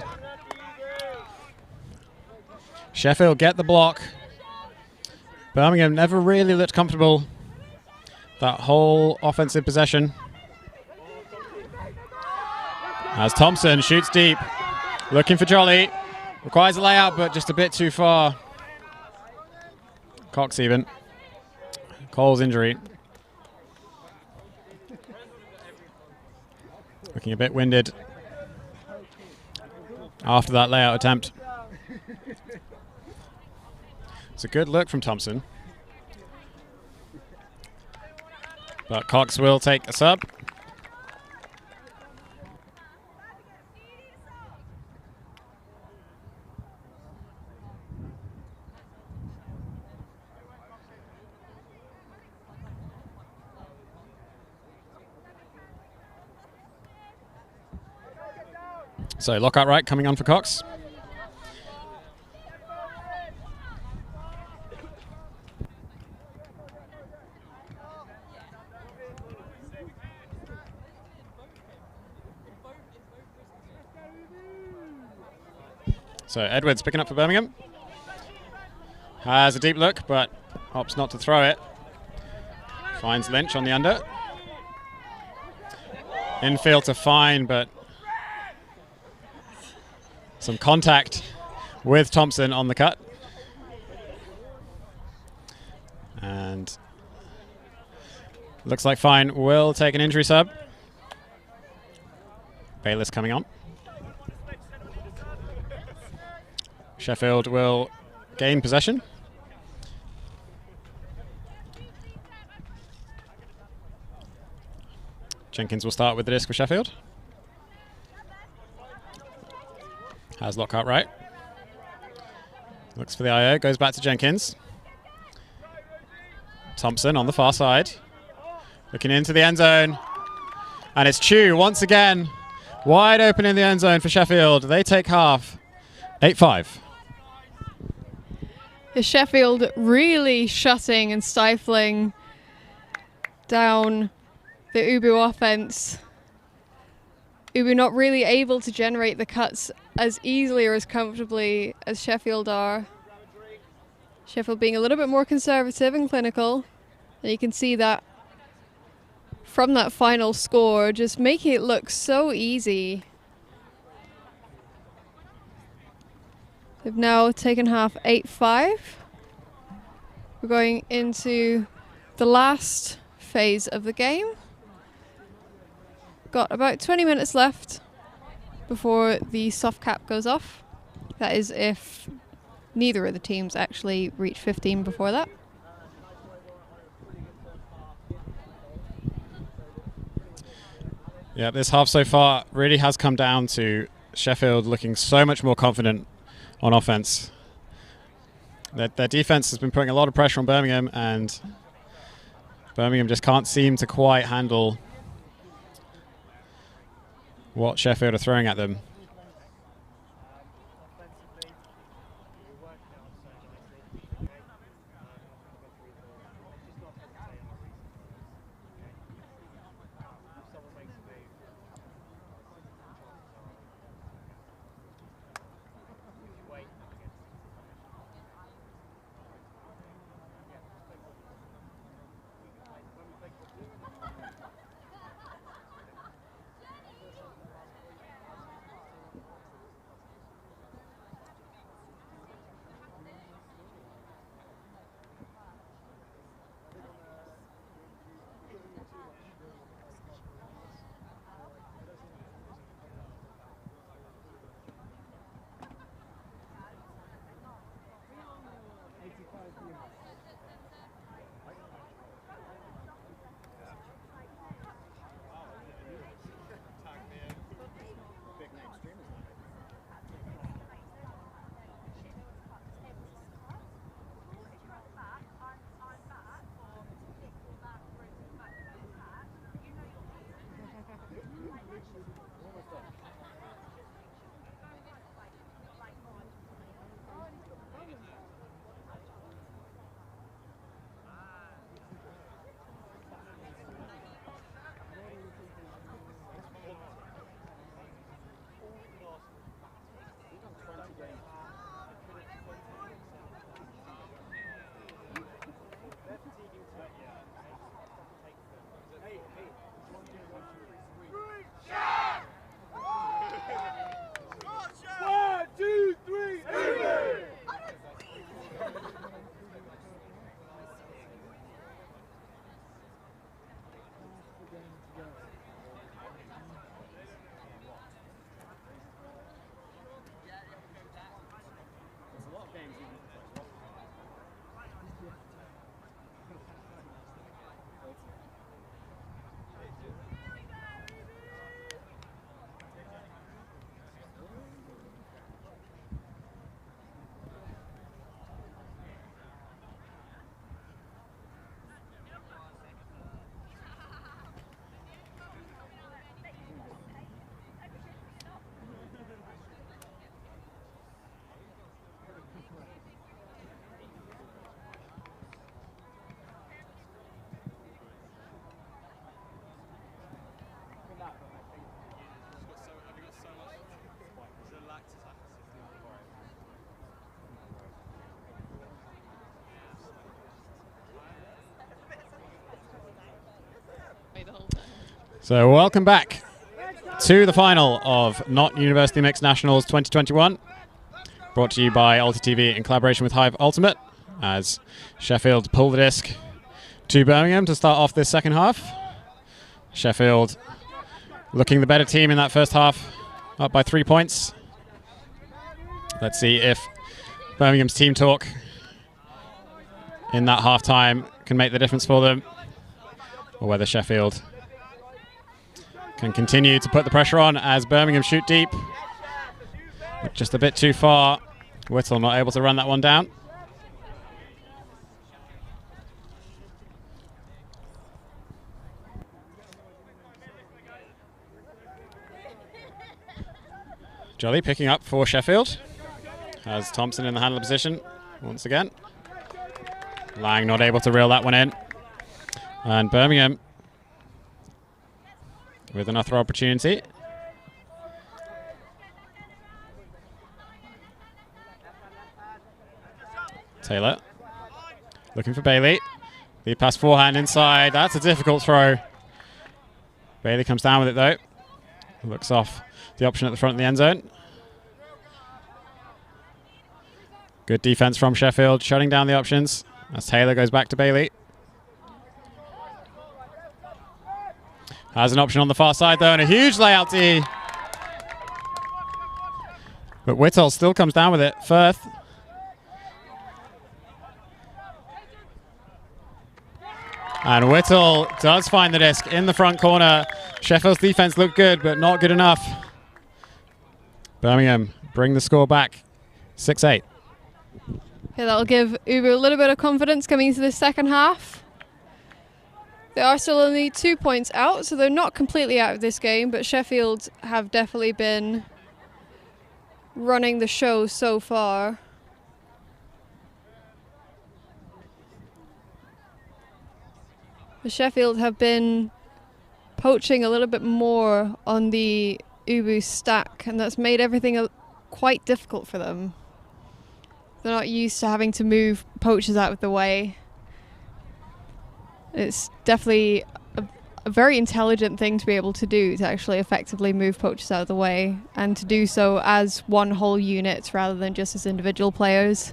Sheffield get the block. Birmingham never really looked comfortable that whole offensive possession. As Thompson shoots deep, looking for Jolly. Requires a layout, but just a bit too far. Cox even. Cole's injury. Looking a bit winded after that layout attempt. It's a good look from Thompson. But Cox will take a sub. So lockout right coming on for Cox. So Edwards picking up for Birmingham. Has a deep look, but opts not to throw it. Finds Lynch on the under. Infield to fine, but some contact with Thompson on the cut. And looks like Fine will take an injury sub. Bayless coming on. Sheffield will gain possession. Jenkins will start with the disc for Sheffield. Has Lockhart right. Looks for the IO, goes back to Jenkins. Thompson on the far side. Looking into the end zone. And it's Chu once again. Wide open in the end zone for Sheffield. They take half. 8-5. Is Sheffield really shutting and stifling down the Ubu offense? Ubu not really able to generate the cuts as easily or as comfortably as Sheffield are. Sheffield being a little bit more conservative and clinical. And you can see that from that final score, just making it look so easy. They've now taken half 8-5. We're going into the last phase of the game. Got about 20 minutes left before the soft cap goes off. That is if neither of the teams actually reach 15 before that. Yeah, this half so far really has come down to Sheffield looking so much more confident on offense. Their defense has been putting a lot of pressure on Birmingham, and Birmingham just can't seem to quite handle what Sheffield are throwing at them. So welcome back to the final of Not University Mixed Nationals 2021, brought to you by ULTI.TV in collaboration with Hive Ultimate, as Sheffield pull the disc to Birmingham to start off this second half. Sheffield looking the better team in that first half, up by 3 points. Let's see if Birmingham's team talk in that half-time can make the difference for them, or whether Sheffield can continue to put the pressure on as Birmingham shoot deep. But just a bit too far. Whittle not able to run that one down. Jolly picking up for Sheffield. Has Thompson in the handler position once again. Lang not able to reel that one in. And Birmingham with another opportunity. Taylor looking for Bailey. The pass forehand inside. That's a difficult throw. Bailey comes down with it though. Looks off the option at the front of the end zone. Good defense from Sheffield, shutting down the options as Taylor goes back to Bailey. Has an option on the far side though, and a huge layout D. But Whittle still comes down with it. Firth. And Whittle does find the disc in the front corner. Sheffield's defense looked good, but not good enough. Birmingham bring the score back, 6-8. Yeah, that'll give Uber a little bit of confidence coming into the second half. They are still only 2 points out, so they're not completely out of this game, but Sheffield have definitely been running the show so far. The Sheffield have been poaching a little bit more on the Ubu stack, and that's made everything quite difficult for them. They're not used to having to move poachers out of the way. It's definitely a very intelligent thing to be able to do, to actually effectively move poachers out of the way, and to do so as one whole unit rather than just as individual players.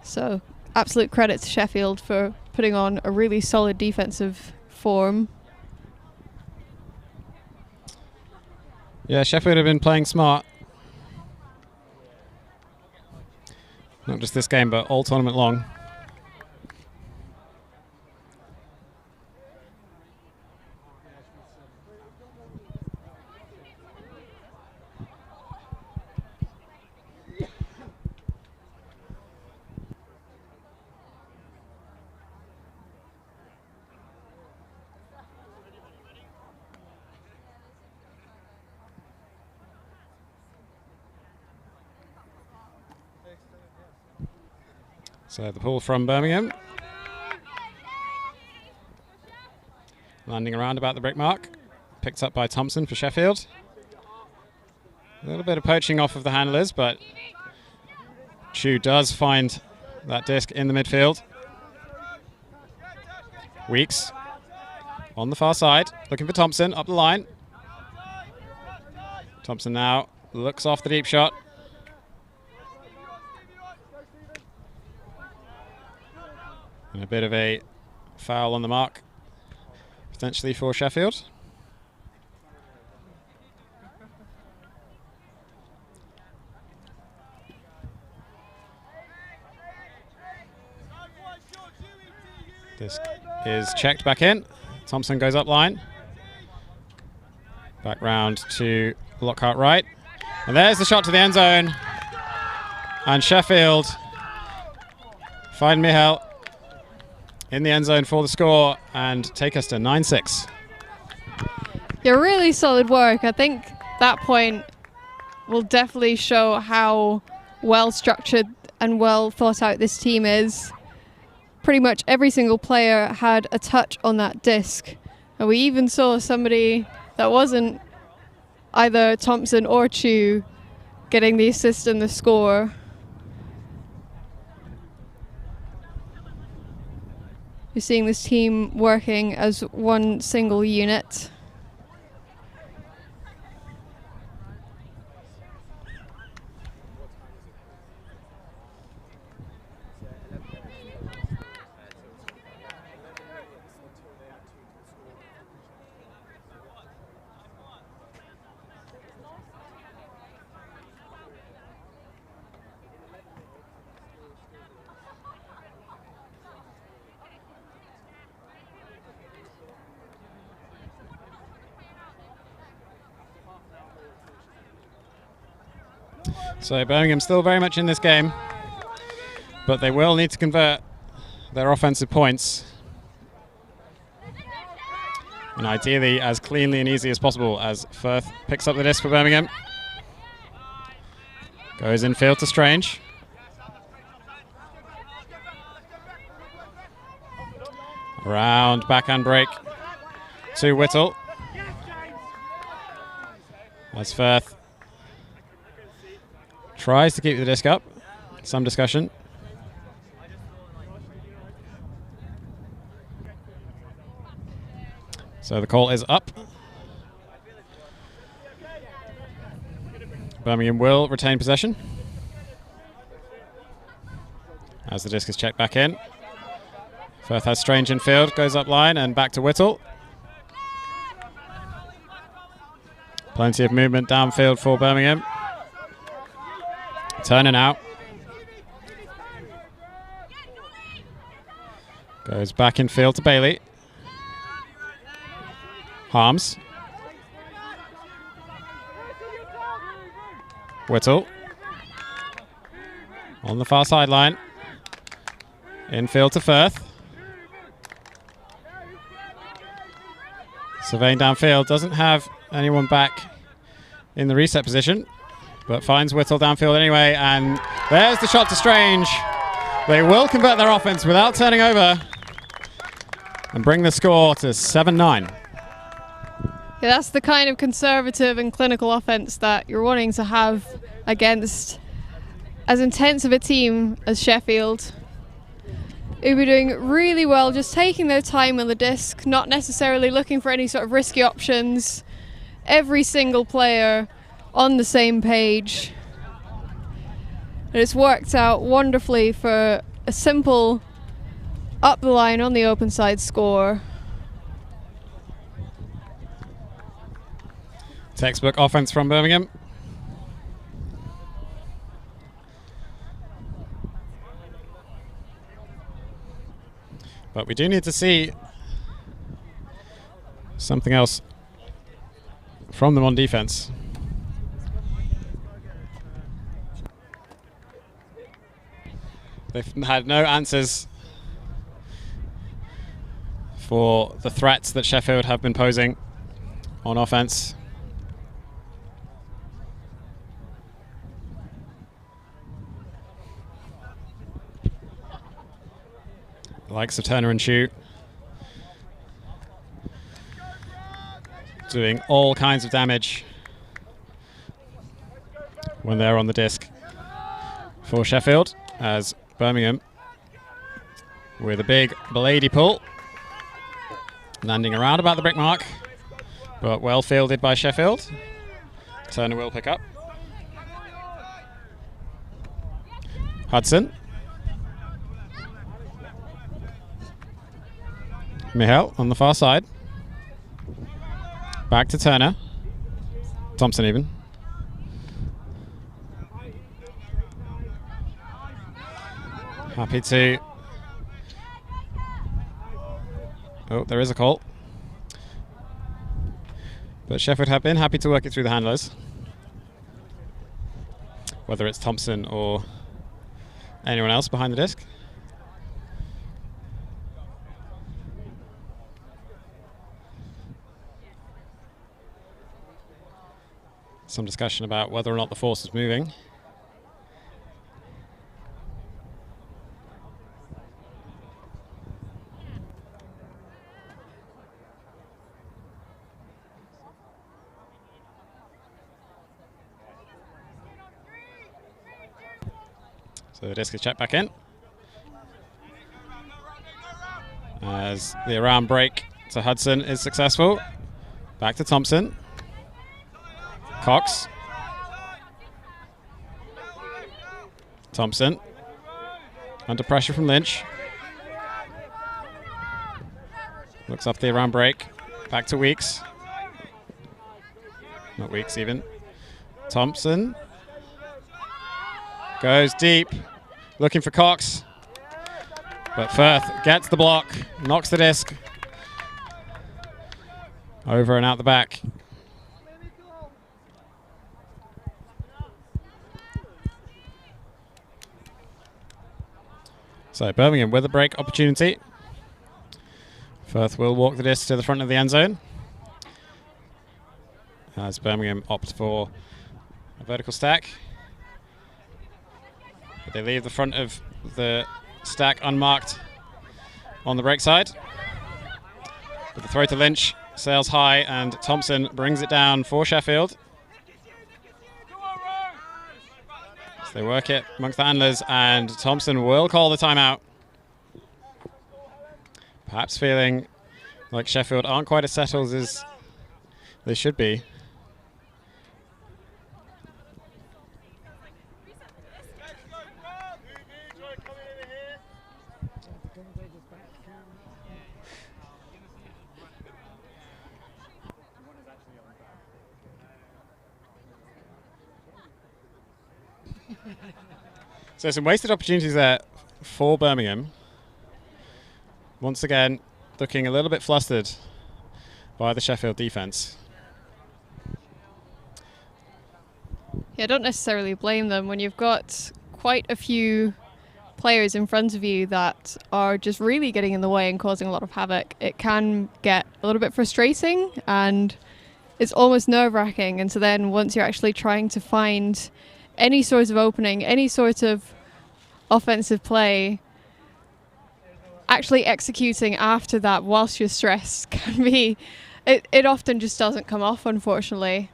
So, absolute credit to Sheffield for putting on a really solid defensive form. Yeah, Sheffield have been playing smart. Not just this game, but all tournament long. So the pull from Birmingham. Landing around about the brick mark. Picked up by Thompson for Sheffield. A little bit of poaching off of the handlers, but Chu does find that disc in the midfield. Weeks on the far side, looking for Thompson up the line. Thompson now looks off the deep shot. And a bit of a foul on the mark, potentially for Sheffield. Disc is checked back in. Thompson goes up line. Back round to Lockhart right. And there's the shot to the end zone. And Sheffield find Michal in the end zone for the score and take us to 9-6. Yeah, really solid work. I think that point will definitely show how well structured and well thought out this team is. Pretty much every single player had a touch on that disc. And we even saw somebody that wasn't either Thompson or Chu getting the assist and the score. You're seeing this team working as one single unit. So Birmingham still very much in this game, but they will need to convert their offensive points, and ideally as cleanly and easy as possible, as Firth picks up the disc for Birmingham. Goes infield to Strange. Round backhand break to Whittle. As Firth tries to keep the disc up. Some discussion. So the call is up. Birmingham will retain possession as the disc is checked back in. Firth has Strange in field, goes up line and back to Whittle. Plenty of movement downfield for Birmingham. Turner out. Goes back in field to Bailey. Harms. Whittle. On the far sideline. Infield to Firth. Surveying downfield. Doesn't have anyone back in the reset position, but finds Whittle downfield anyway, and there's the shot to Strange. They will convert their offense without turning over and bring the score to 7-9. Yeah, that's the kind of conservative and clinical offense that you're wanting to have against as intense of a team as Sheffield. Who'll be doing really well, just taking their time on the disc, not necessarily looking for any sort of risky options. Every single player on the same page. And it's worked out wonderfully for a simple up the line on the open side score. Textbook offense from Birmingham. But we do need to see something else from them on defense. They've had no answers for the threats that Sheffield have been posing on offense. The likes of Turner and Chu doing all kinds of damage when they're on the disc for Sheffield, as Birmingham with a big Belady pull, landing around about the brick mark, but well fielded by Sheffield. Turner will pick up. Hudson. Mihail on the far side. Back to Turner. Thompson even. Happy to... Oh, there is a call. But Sheffield have been happy to work it through the handlers. Whether it's Thompson or anyone else behind the disc. Some discussion about whether or not the force is moving. So the disc is checked back in. As the around break to Hudson is successful. Back to Thompson. Cox. Thompson. Under pressure from Lynch. Looks off the around break. Back to Weeks. Not Weeks even. Thompson. Goes deep. Looking for Cox. But Firth gets the block. Knocks the disc. Over and out the back. So Birmingham with a break opportunity. Firth will walk the disc to the front of the end zone. As Birmingham opt for a vertical stack. But they leave the front of the stack unmarked on the break side. With the throw to Lynch, sails high, and Thompson brings it down for Sheffield. So they work it amongst the handlers, and Thompson will call the timeout. Perhaps feeling like Sheffield aren't quite as settled as they should be. So some wasted opportunities there for Birmingham. Once again, looking a little bit flustered by the Sheffield defence. Yeah, I don't necessarily blame them when you've got quite a few players in front of you that are just really getting in the way and causing a lot of havoc. It can get a little bit frustrating and it's almost nerve-wracking. And so then once you're actually trying to find any sort of opening, any sort of offensive play, actually executing after that whilst you're stressed can be, it often just doesn't come off, unfortunately.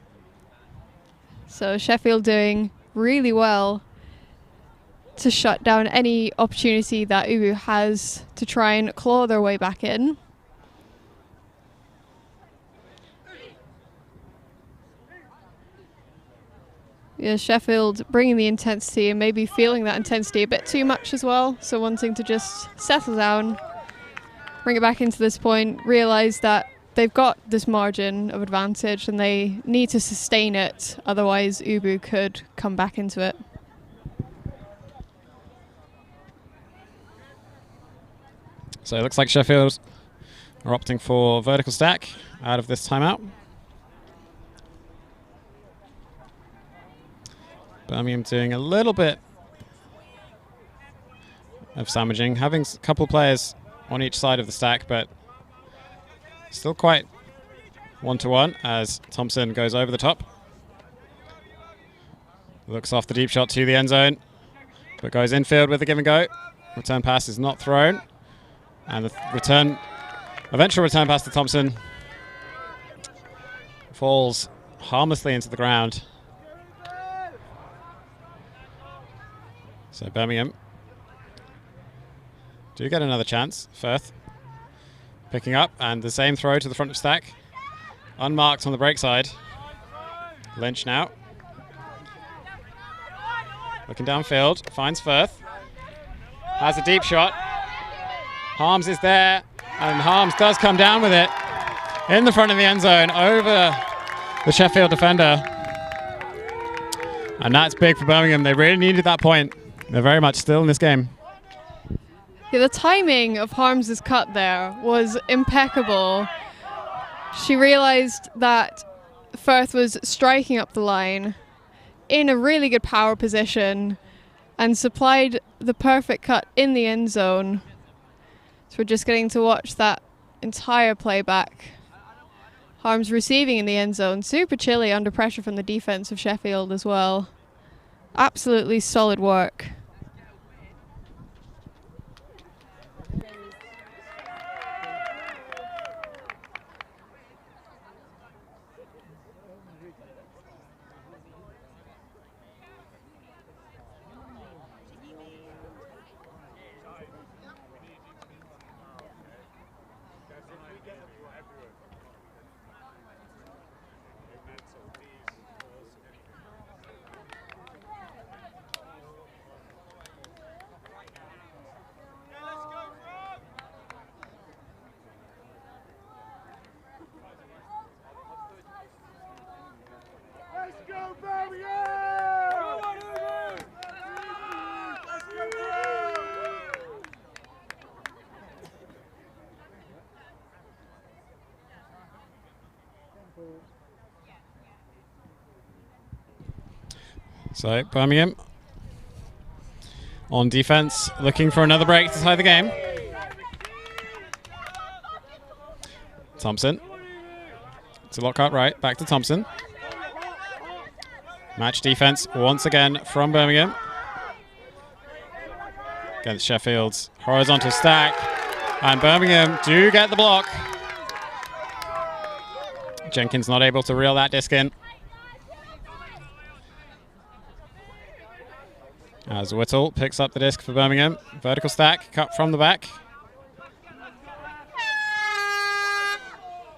So Sheffield doing really well to shut down any opportunity that Ubu has to try and claw their way back in. Yeah, Sheffield bringing the intensity and maybe feeling that intensity a bit too much as well. So wanting to just settle down, bring it back into this point, realise that they've got this margin of advantage and they need to sustain it. Otherwise, Ubu could come back into it. So it looks like Sheffield are opting for vertical stack out of this timeout. Birmingham doing a little bit of sandwiching, having a couple of players on each side of the stack, but still quite one-to-one as Thompson goes over the top. Looks off the deep shot to the end zone, but goes infield with the give and go. Return pass is not thrown. And the eventual return pass to Thompson falls harmlessly into the ground. So Birmingham do get another chance. Firth picking up, and the same throw to the front of stack. Unmarked on the break side. Lynch now. Looking downfield, finds Firth. Has a deep shot. Harms is there, and Harms does come down with it in the front of the end zone over the Sheffield defender. And that's big for Birmingham. They really needed that point. They're very much still in this game. Yeah, the timing of Harms' cut there was impeccable. She realised that Firth was striking up the line in a really good power position and supplied the perfect cut in the end zone. So we're just getting to watch that entire playback. Harms receiving in the end zone, super chilly under pressure from the defence of Sheffield as well. Absolutely solid work. So Birmingham on defense, looking for another break to tie the game. Thompson to Lockhart right, back to Thompson. Match defense once again from Birmingham against Sheffield's horizontal stack, and Birmingham do get the block. Jenkins not able to reel that disc in. As Whittle picks up the disc for Birmingham. Vertical stack, cut from the back.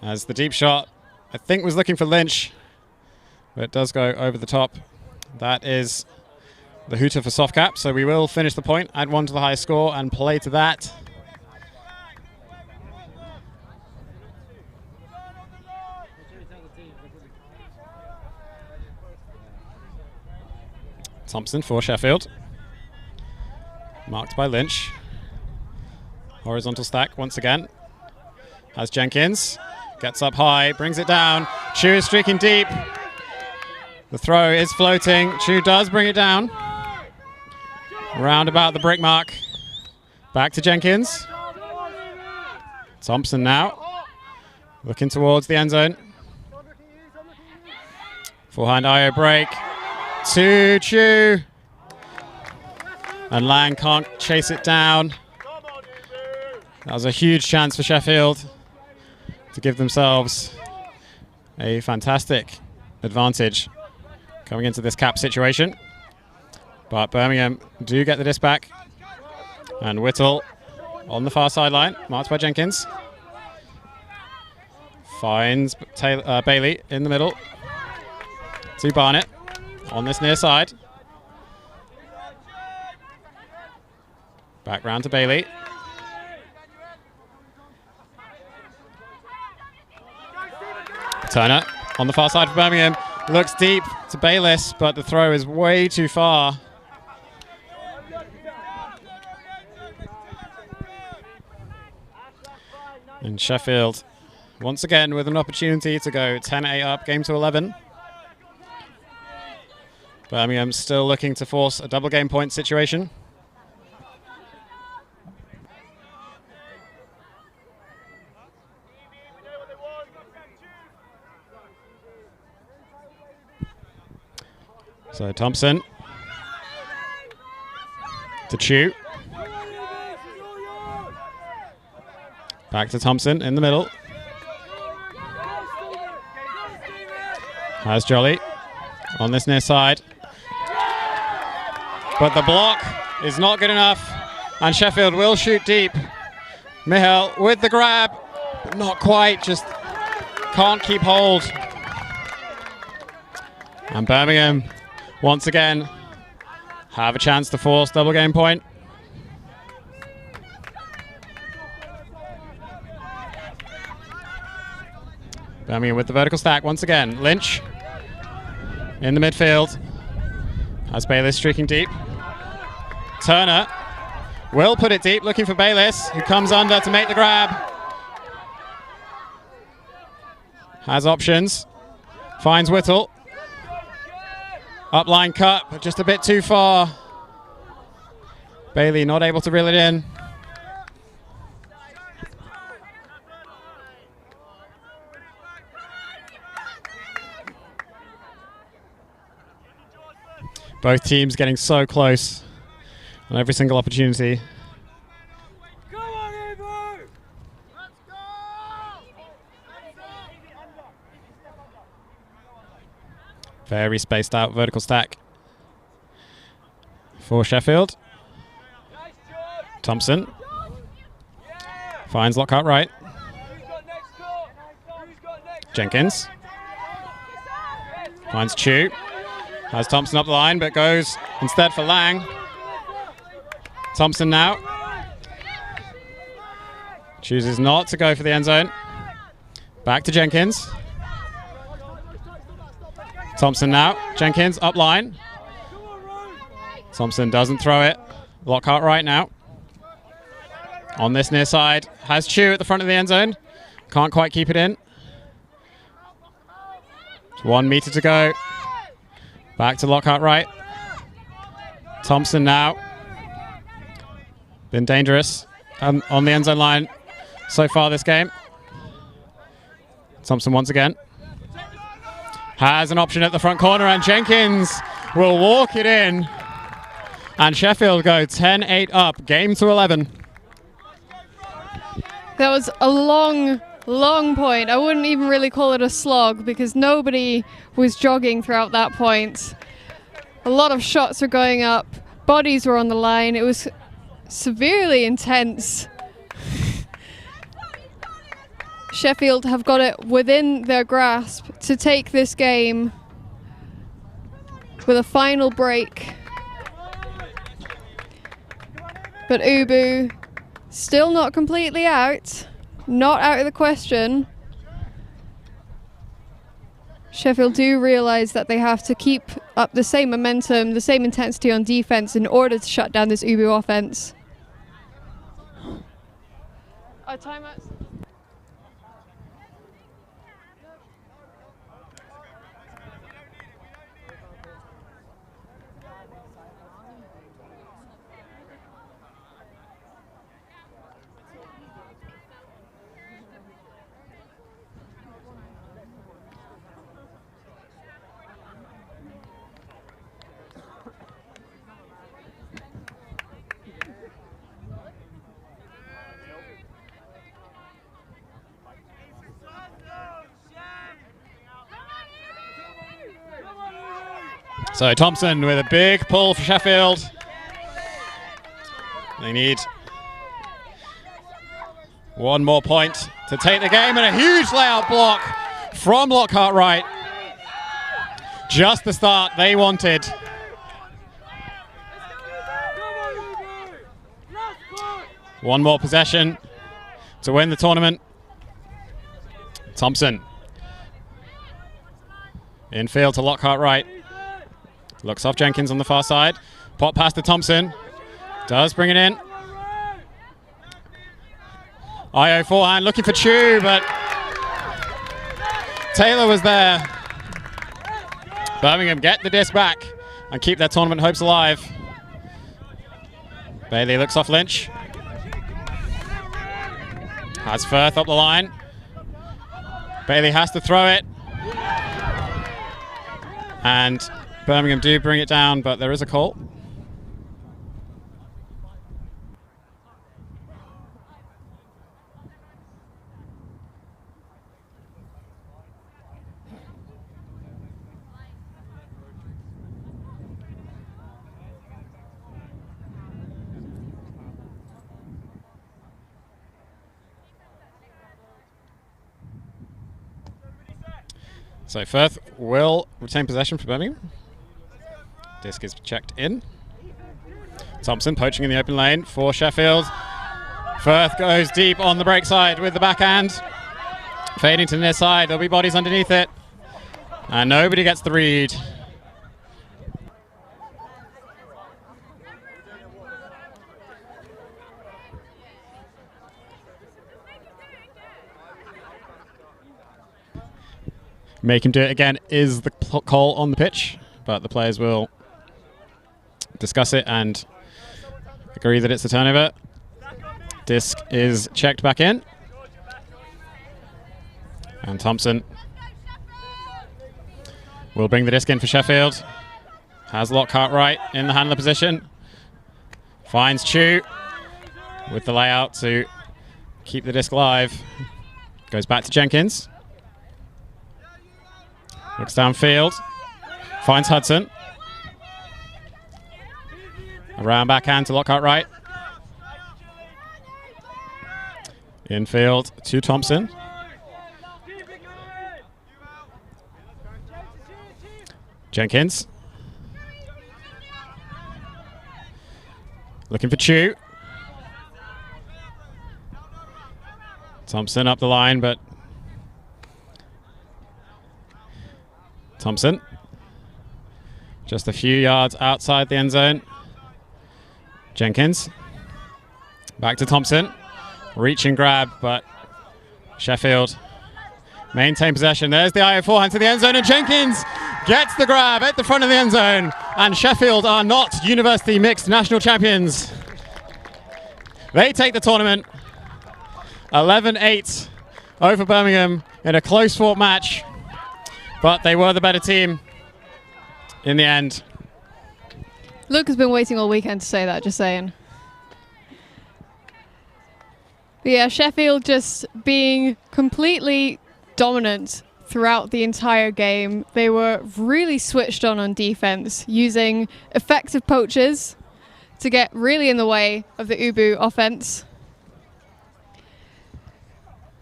As the deep shot, I think, was looking for Lynch, but it does go over the top. That is the hooter for soft cap, so we will finish the point, add 1 to the high score, and play to that. Thompson for Sheffield. Marked by Lynch. Horizontal stack once again. Has Jenkins. Gets up high, brings it down. Chu is streaking deep. The throw is floating. Chu does bring it down. Round about the brick mark. Back to Jenkins. Thompson now. Looking towards the end zone. Forehand IO break. To Chu. And Lang can't chase it down. That was a huge chance for Sheffield to give themselves a fantastic advantage coming into this cap situation. But Birmingham do get the disc back. And Whittle on the far sideline, marked by Jenkins. Finds Bailey in the middle to Barnett on this near side. Back round to Bailey. Turner on the far side for Birmingham. Looks deep to Bayliss, but the throw is way too far. And Sheffield, once again, with an opportunity to go 10-8 up, game to 11. Birmingham still looking to force a double game point situation. So Thompson to Chu. Back to Thompson in the middle. Has Jolly on this near side. But the block is not good enough, and Sheffield will shoot deep. Mihail with the grab, but not quite, just can't keep hold. And Birmingham, once again, have a chance to force double game point. Birmingham with the vertical stack once again. Lynch in the midfield. Has Bayliss streaking deep. Turner will put it deep, looking for Bayliss, who comes under to make the grab. Has options. Finds Whittle. Upline cut, but just a bit too far. Bailey not able to reel it in. Both teams getting so close on every single opportunity. Go on, Evo! Let's go! Very spaced out vertical stack for Sheffield. Thompson finds Lockhart right. Jenkins finds Chu. Has Thompson up the line, but goes instead for Lang. Thompson now chooses not to go for the end zone. Back to Jenkins. Thompson now. Jenkins up line. Thompson doesn't throw it. Lockhart right now. On this near side. Has Chu at the front of the end zone. Can't quite keep it in. 1 meter to go. Back to Lockhart right. Thompson now. Been dangerous on the end zone line so far this game. Thompson once again. Has an option at the front corner, and Jenkins will walk it in. And Sheffield go 10-8 up, game to 11. That was a long point. I wouldn't even really call it a slog because nobody was jogging throughout that point. A lot of shots were going up. Bodies were on the line. It was severely intense. Sheffield have got it within their grasp to take this game with a final break. But Ubu still not completely out. Not out of the question. Sheffield do realise that they have to keep up the same momentum, the same intensity on defence in order to shut down this Ubu offence. Timeouts. So Thompson with a big pull for Sheffield. They need one more point to take the game, and a huge layout block from Lockhart-Wright. Just the start they wanted. One more possession to win the tournament. Thompson. Infield to Lockhart-Wright. Looks off Jenkins on the far side. Pop pass to Thompson. Does bring it in. IO forehand looking for Chu, but Taylor was there. Birmingham get the disc back and keep their tournament hopes alive. Bailey looks off Lynch. Has Firth up the line. Bailey has to throw it. And Birmingham do bring it down, but there is a call. So Firth will retain possession for Birmingham. Disc is checked in. Thompson poaching in the open lane for Sheffield. Firth goes deep on the break side with the backhand. Fading to the near side. There'll be bodies underneath it. And nobody gets the read. Make him do it again is the call on the pitch, but the players will discuss it and agree that it's a turnover. Disc is checked back in. And Thompson will bring the disc in for Sheffield. Has Lockhart-Wright in the handler position. Finds Chu with the layout to keep the disc live. Goes back to Jenkins. Looks downfield. Finds Hudson. Around backhand to Lockhart-Wright. Infield to Thompson. Jenkins. Looking for Chu. Thompson up the line, but Thompson just a few yards outside the end zone. Jenkins back to Thompson. Reach and grab, but Sheffield maintain possession. There's the IO forehand to the end zone, and Jenkins gets the grab at the front of the end zone and Sheffield are not University Mixed National Champions. They take the tournament 11-8 over Birmingham in a close-fought match, but they were the better team in the end. Luke has been waiting all weekend to say that, just saying. But yeah, Sheffield just being completely dominant throughout the entire game. They were really switched on defense, using effective poachers to get really in the way of the Ubu offense.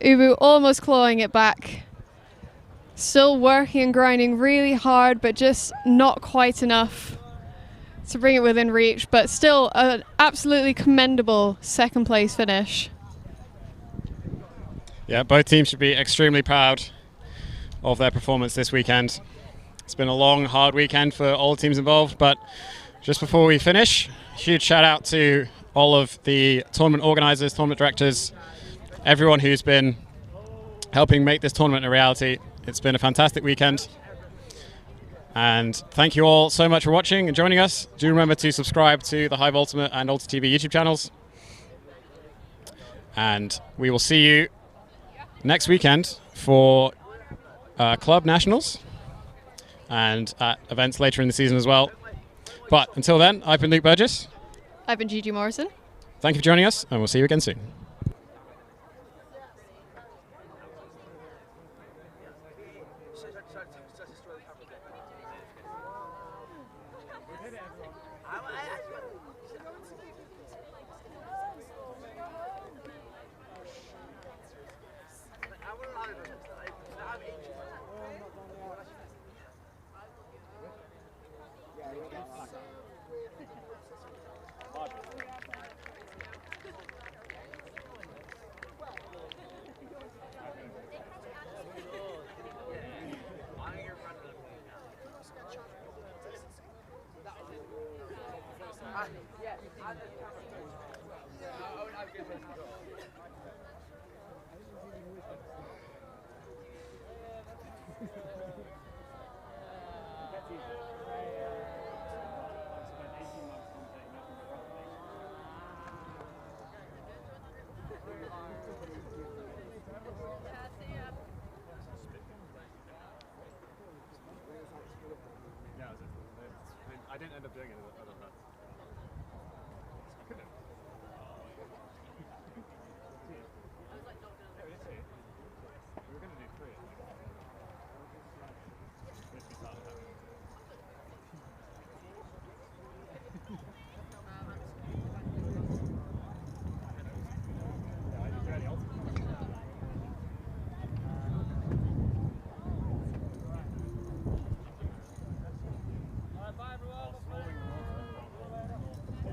Ubu almost clawing it back. Still working and grinding really hard, but just not quite enough to bring it within reach. But still an absolutely commendable second place finish. Yeah, both teams should be extremely proud of their performance this weekend. It's been a long, hard weekend for all the teams involved, but just before we finish, huge shout out to all of the tournament organisers, tournament directors, everyone who's been helping make this tournament a reality. It's been a fantastic weekend. And thank you all so much for watching and joining us. Do remember to subscribe to the Hive Ultimate and ULTI.TV YouTube channels. And we will see you next weekend for Club Nationals and at events later in the season as well. But until then, I've been Luke Burgess. I've been Gigi Morrison. Thank you for joining us, and we'll see you again soon. I didn't end up doing it other than that. I could have. We were going to do 3.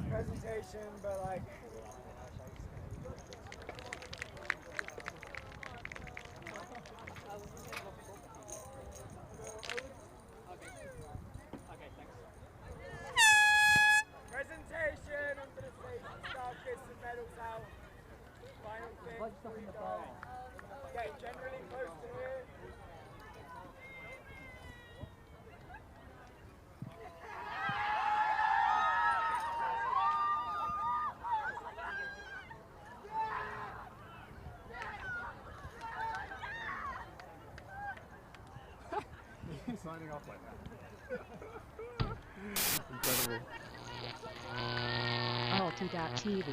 Presentation, but like presentation under the station staff, get some medals out. Final thing before you go. Get generally close to here. Signing off like that. Incredible. ULTI.TV.